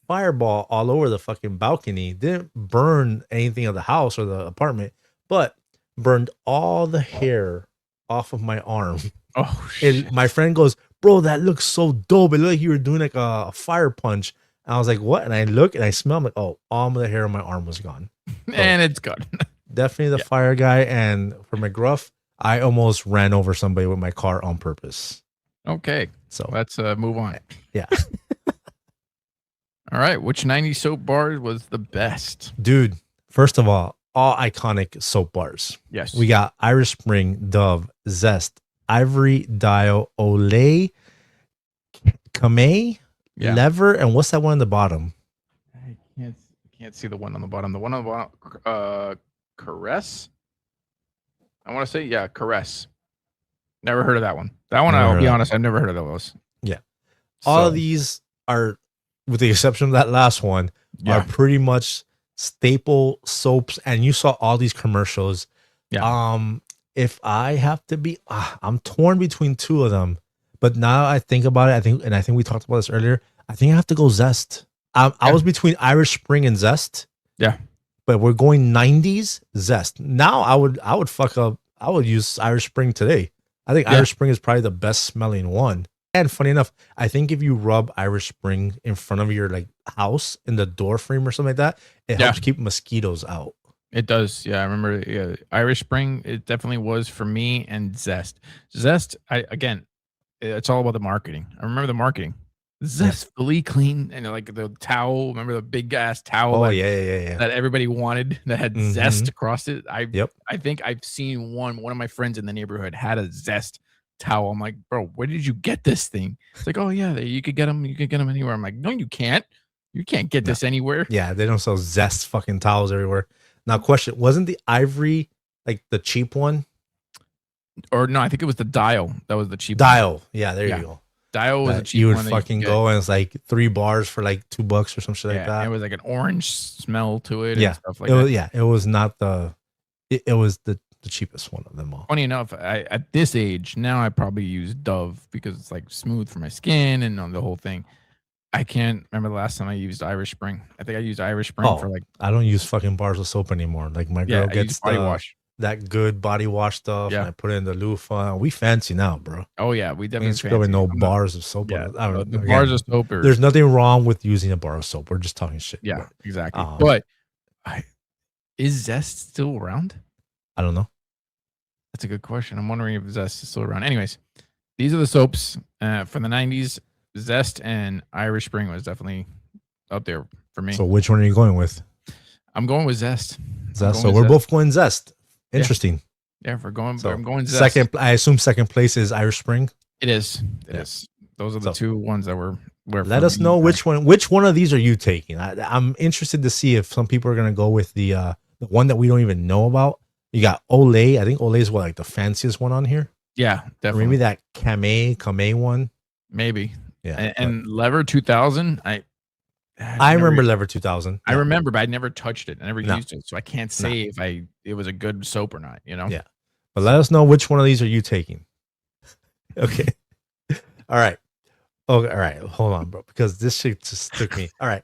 Fireball all over the fucking balcony. Didn't burn anything of the house or the apartment, but burned all the hair off of my arm. Oh shit. And my friend goes, bro, that looks so dope. It looked like you were doing like a fire punch. And I was like, what? And I look and I smell. I'm like, oh, all the hair on my arm was gone. So, and it's gone. Definitely the fire guy. And for McGruff, I almost ran over somebody with my car on purpose. Okay. So let's move on. Yeah. All right. Which 90s soap bar was the best? Dude, first of all iconic soap bars. Yes. We got Irish Spring, Dove, Zest, Ivory, Dial, Olay, Kamei, Lever, and what's that one on the bottom? I can't see the one on the bottom. The one on the bottom, Caress? I want to say, Caress. Never heard of that one. That one, I'll be honest, I've never heard of those. Yeah. All of these are, with the exception of that last one, are pretty much staple soaps, and you saw all these commercials. If I have to be, I'm torn between 2 of them, but now I think about it, I think we talked about this earlier, I think I have to go Zest. I was between Irish Spring and Zest. Yeah. But we're going 90s Zest. Now I would use Irish Spring today. I think Irish Spring is probably the best smelling one. And funny enough, I think if you rub Irish Spring in front of your like house in the door frame or something like that, it helps keep mosquitoes out. It does. Yeah, I remember Irish Spring. It definitely was for me, and Zest. Zest, it's all about the marketing. I remember the marketing. Zestfully clean, and like the towel. Remember the big ass towel? Oh yeah. That everybody wanted, that had Zest across it. I think I've seen one of my friends in the neighborhood had a Zest towel. I'm like, bro, where did you get this thing? It's like, oh yeah, you could get them. You could get them anywhere. I'm like, no, you can't. You can't get this anywhere. Yeah, they don't sell Zest fucking towels everywhere. Now, question: wasn't the Ivory like the cheap one? Or no, I think it was the Dial. That was the cheap Dial. one. Yeah, there you go. Dial was a cheap you would one fucking go, and it's like 3 bars for like $2 or some shit like that. It was like an orange smell to it. Yeah, and stuff like that. It was not it was the cheapest one of them all. Funny enough, at this age now, I probably use Dove because it's like smooth for my skin and on the whole thing. I can't remember the last time I used Irish Spring. I think I used Irish Spring for like. I don't use fucking bars of soap anymore. Like my girl gets body wash. that good body wash stuff, Yeah. and I put it in the loofah. We fancy now, bro. Oh yeah, we We definitely ain't scrubbing no fancy. I'm not- bars of soap. Yeah, On it. I don't, the again, bars of soap are. there's nothing wrong with using a bar of soap. We're just talking shit. Yeah, but, exactly. But is Zest still around? I don't know. That's a good question. I'm wondering if Zest is still around. Anyways, these are the soaps from the 90s. Zest and Irish Spring was definitely up there for me. So which one are you going with? I'm going with Zest. Zest. So we're both going Zest. Yeah. Interesting. Yeah, if we're going, So I'm going Zest. second. I assume second place is Irish Spring. It is. It Yeah. is. Those are the So, two ones that were. Let us know which one of these are you taking. I'm interested to see if some people are gonna go with the one that we don't even know about. You got Olay. I think Olay is what, like the fanciest one on here. Yeah, Or definitely. maybe that Kame one. Maybe. Yeah. And Lever 2000. I remember Lever 2000. I remember, but I never touched it. I never No. used it, so I can't say if it was a good soap or not. You know. Yeah. But let us know which one of these are you taking. Okay. All right. Oh, all right. Hold on, bro, because this shit just took me. All right.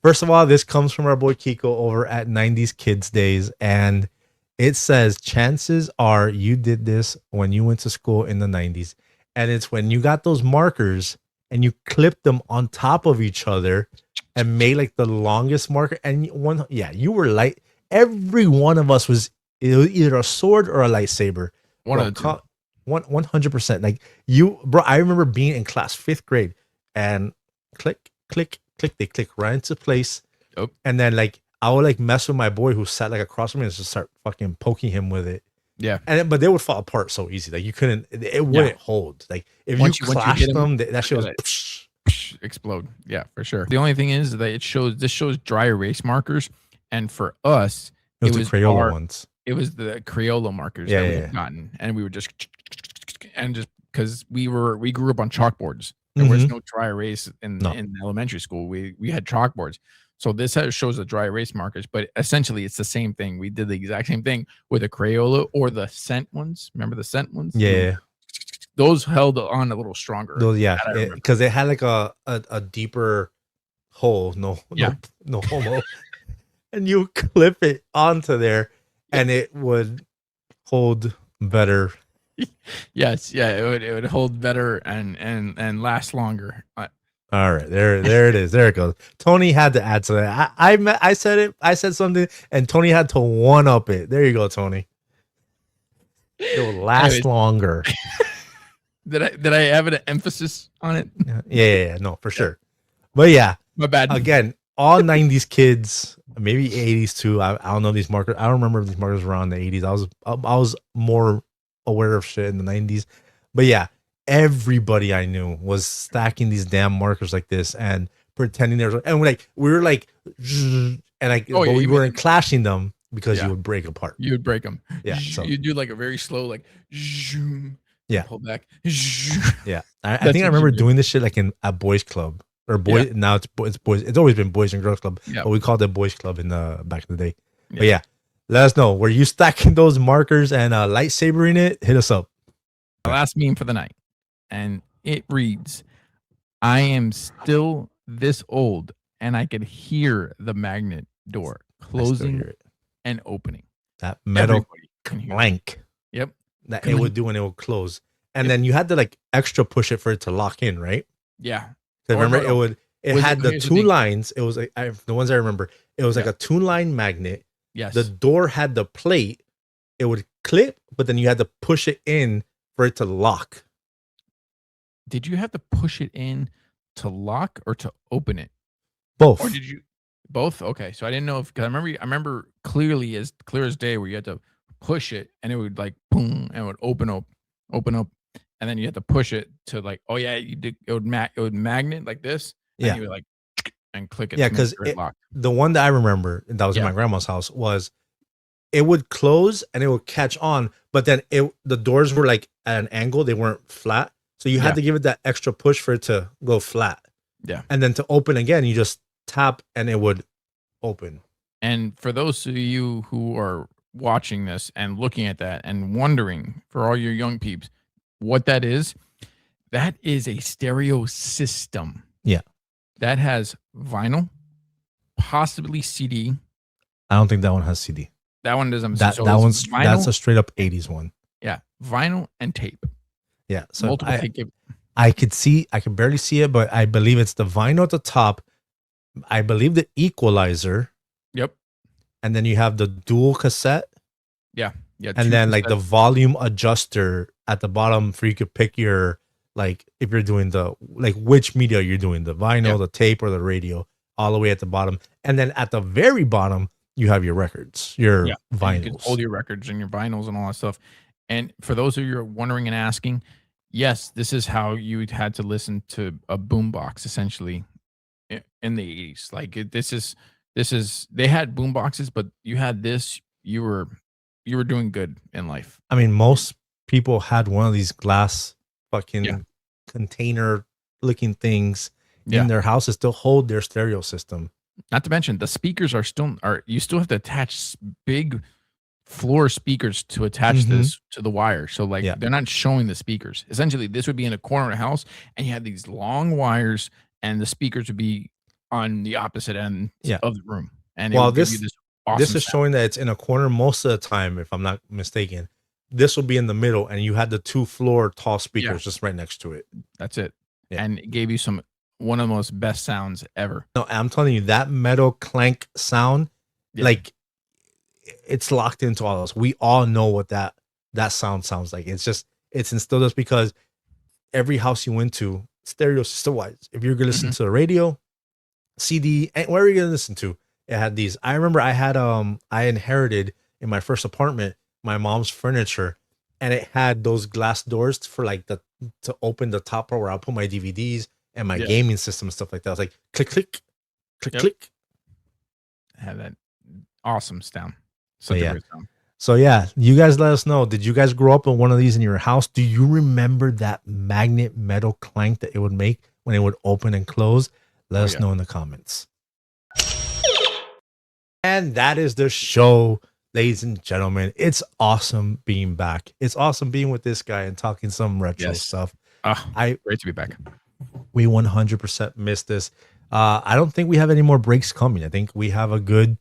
First of all, this comes from our boy Kiko over at 90s Kids Days, and it says, chances are you did this when you went to school in the 90s. And it's when you got those markers and you clipped them on top of each other and made like the longest marker. And you were light. Every one of us was either a sword or a lightsaber. One of the two. 100%. Like you, bro, I remember being in class 5th grade and click, click, click, they click right into place. Yep. And then like I would like mess with my boy who sat like across from me and just start fucking poking him with it. Yeah. But they would fall apart so easy. Like you couldn't, it wouldn't hold. Like if Once you you clashed hit 'em, them, that shit was explode. Yeah, for sure. The only thing is that this shows dry erase markers, and for us, it was the Crayola ones. It was the Crayola markers Yeah, that we yeah. had gotten, and we were just because we grew up on chalkboards. There was no dry erase in elementary school. We had chalkboards. So this shows the dry erase markers, but essentially it's the same thing. We did the exact same thing with the Crayola or the scent ones. Remember the scent ones? Yeah. Those held on a little stronger. Those, yeah, because it had like a deeper hole. No homo. And you clip it onto there, and it would hold better. Yes, yeah, it would hold better and last longer. All right, there it is. There it goes. Tony had to add to that. I said it. I said something, and Tony had to one up it. There you go, Tony. It will last longer. Did I have an emphasis on it? Yeah, no, for sure. But yeah, my bad. Again, all 90s kids, maybe 80s too. I don't know these markers. I don't remember if these markers were on the 80s. I was more aware of shit in the 90s. But yeah, everybody I knew was stacking these damn markers like this and pretending we were like, and like, but we weren't clashing them because you would break apart. You would break them. Yeah. So you do like a very slow, like, yeah, pull back. Yeah. I think I remember doing this shit like in a boys club or boys. Yeah. Now it's boys. It's always been boys and girls club, but we called it boys club in the back in the day. Yeah. But yeah, let us know. Were you stacking those markers and lightsabering it? Hit us up. The last meme for the night. And it reads, I am still this old and I could hear the magnet door closing and opening. That metal clank. Yep. That it would do when it would close. And then you had to like extra push it for it to lock in, right? Yeah. Remember it had the two lines. It was like the ones I remember. It was like a 2-line magnet. Yes. The door had the plate. It would clip, but then you had to push it in for it to lock. Did you have to push it in to lock or to open it? Both. Or did you both? Okay. So I didn't know because I remember clear as day where you had to push it and it would like boom and it would open up, and then you had to push it to like, oh yeah, you did it would magnet like this. Yeah. And you would like and click it. Yeah, because the one that I remember that was in my grandma's house was it would close and it would catch on, but then the doors were like at an angle, they weren't flat. So you had to give it that extra push for it to go flat. Yeah. And then to open again, you just tap and it would open. And for those of you who are watching this and looking at that and wondering, for all your young peeps, what that is a stereo system. Yeah. That has vinyl, possibly CD. I don't think that one has CD. That one doesn't. That So that it's one's vinyl. that's a straight up 80s one. Yeah, vinyl and tape. Yeah. So Multiple tape. I could barely see it, but I believe it's the vinyl at the top. I believe the equalizer, Yep. and then you have the dual cassette, Yeah. and then like the volume adjuster at the bottom for you could pick your, like, if you're doing the, like, which media you're doing, the vinyl, the tape, or the radio, all the way at the bottom. And then at the very bottom, you have your records, your vinyls. You can hold your records and your vinyls and all that stuff. And for those of you who are wondering and asking, yes, this is how you had to listen to a boombox essentially in the 80s. Like this is they had boomboxes, but you had this, you were doing good in life. I mean, most people had one of these glass fucking container looking things in their houses to hold their stereo system. Not to mention the speakers you still have to attach big floor speakers to attach this to the wire. So like they're not showing the speakers. Essentially, this would be in a corner of the house, and you had these long wires, and the speakers would be on the opposite end of the room. And this is showing that it's in a corner most of the time, if I'm not mistaken. This will be in the middle, and you had the 2 floor tall speakers just right next to it. That's it. Yeah. And it gave you one of the most best sounds ever. No, I'm telling you, that metal clank sound, like, it's locked into all of us. We all know what that sound sounds like. It's instilled us because every house you went to, stereo system wise, if you're gonna listen to the radio, CD, and where are you gonna listen to? It had these. I remember I inherited in my first apartment my mom's furniture, and it had those glass doors for like to open the top part where I'll put my DVDs and my gaming system and stuff like that. I was like, click, click, click, click. I had that awesome sound. So yeah, you guys let us know. Did you guys grow up with one of these in your house? Do you remember that magnet metal clank that it would make when it would open and close? Let us know in the comments. And that is the show, ladies and gentlemen. It's awesome being back. It's awesome being with this guy and talking some retro stuff. Great to be back. We 100% missed this. I don't think we have any more breaks coming. I think we have a good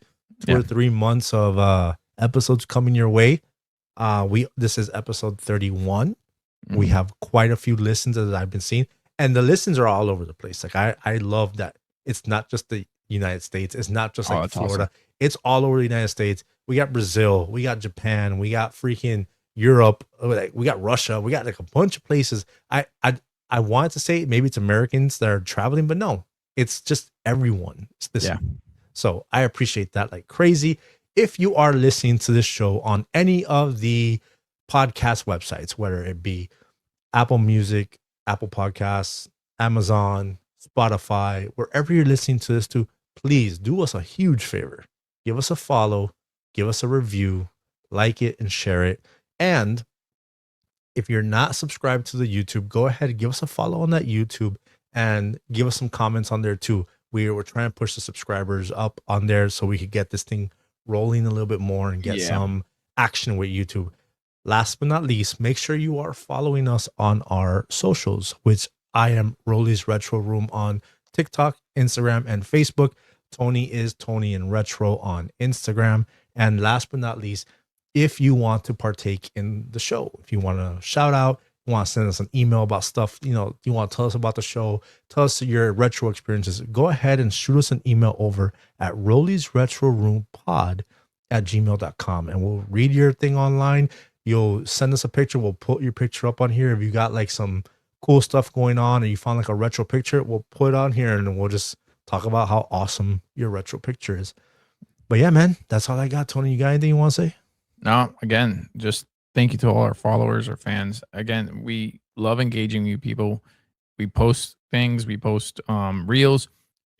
2 or 3 months of episodes coming your way. This is episode 31. We have quite a few listens that I've been seeing, and the listens are all over the place. Like I love that it's not just the United States. It's not just like Florida. Awesome. It's all over the United States. We got Brazil, we got Japan, we got freaking Europe, we got Russia, we got like a bunch of places. I wanted to say maybe it's Americans that are traveling, but no, it's just everyone. So I appreciate that like crazy. If you are listening to this show on any of the podcast websites, whether it be Apple Music, Apple Podcasts, Amazon, Spotify, wherever you're listening to this to, please do us a huge favor. Give us a follow, give us a review, like it and share it. And if you're not subscribed to the YouTube, go ahead and give us a follow on that YouTube and give us some comments on there too. We're trying to push the subscribers up on there so we could get this thing rolling a little bit more and get some action with YouTube. Last but not least, make sure you are following us on our socials, which I am Rolly's Retro Room on TikTok, Instagram, and Facebook. Tony is Tony and Retro on Instagram. And last but not least, if you want to partake in the show, if you want to shout out, you want to send us an email about stuff, you want to tell us about the show, tell us your retro experiences, go ahead and shoot us an email over at Rolly's Retro Room Pod at gmail.com, and we'll read your thing online. You'll send us a picture. We'll put your picture up on here. If you got like some cool stuff going on and you found like a retro picture, we'll put it on here and we'll just talk about how awesome your retro picture is. But yeah, man, that's all I got. Tony, you got anything you want to say? No, again, just thank you to all our followers, our fans. Again, we love engaging with you people. We post things, we post reels.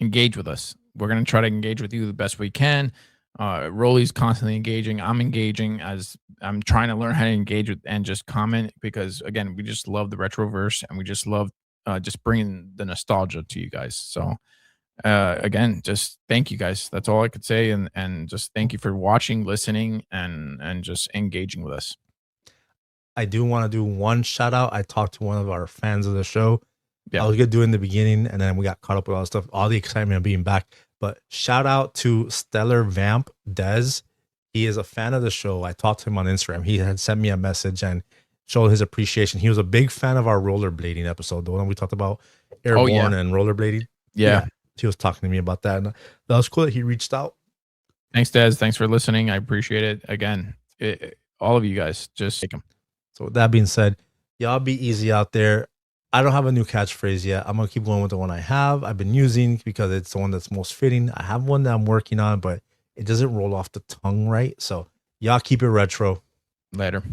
Engage with us. We're going to try to engage with you the best we can. Rolly's constantly engaging. I'm engaging as I'm trying to learn how to engage with and just comment, because again, we just love the retroverse and we just love just bringing the nostalgia to you guys. So again, just thank you guys. That's all I could say. And just thank you for watching, listening, and just engaging with us. I do want to do one shout out. I talked to one of our fans of the show. Yeah. I was going to do it in the beginning, and then we got caught up with all the stuff, all the excitement of being back. But shout out to Stellar Vamp Des. He is a fan of the show. I talked to him on Instagram. He had sent me a message and showed his appreciation. He was a big fan of our rollerblading episode, the one we talked about airborne and rollerblading. Yeah. He was talking to me about that. And that was cool that he reached out. Thanks, Des. Thanks for listening. I appreciate it. Again, all of you guys, just take them. So with that being said, y'all be easy out there. I don't have a new catchphrase yet. I'm going to keep going with the one I have. I've been using because it's the one that's most fitting. I have one that I'm working on, but it doesn't roll off the tongue right. So y'all keep it retro. Later.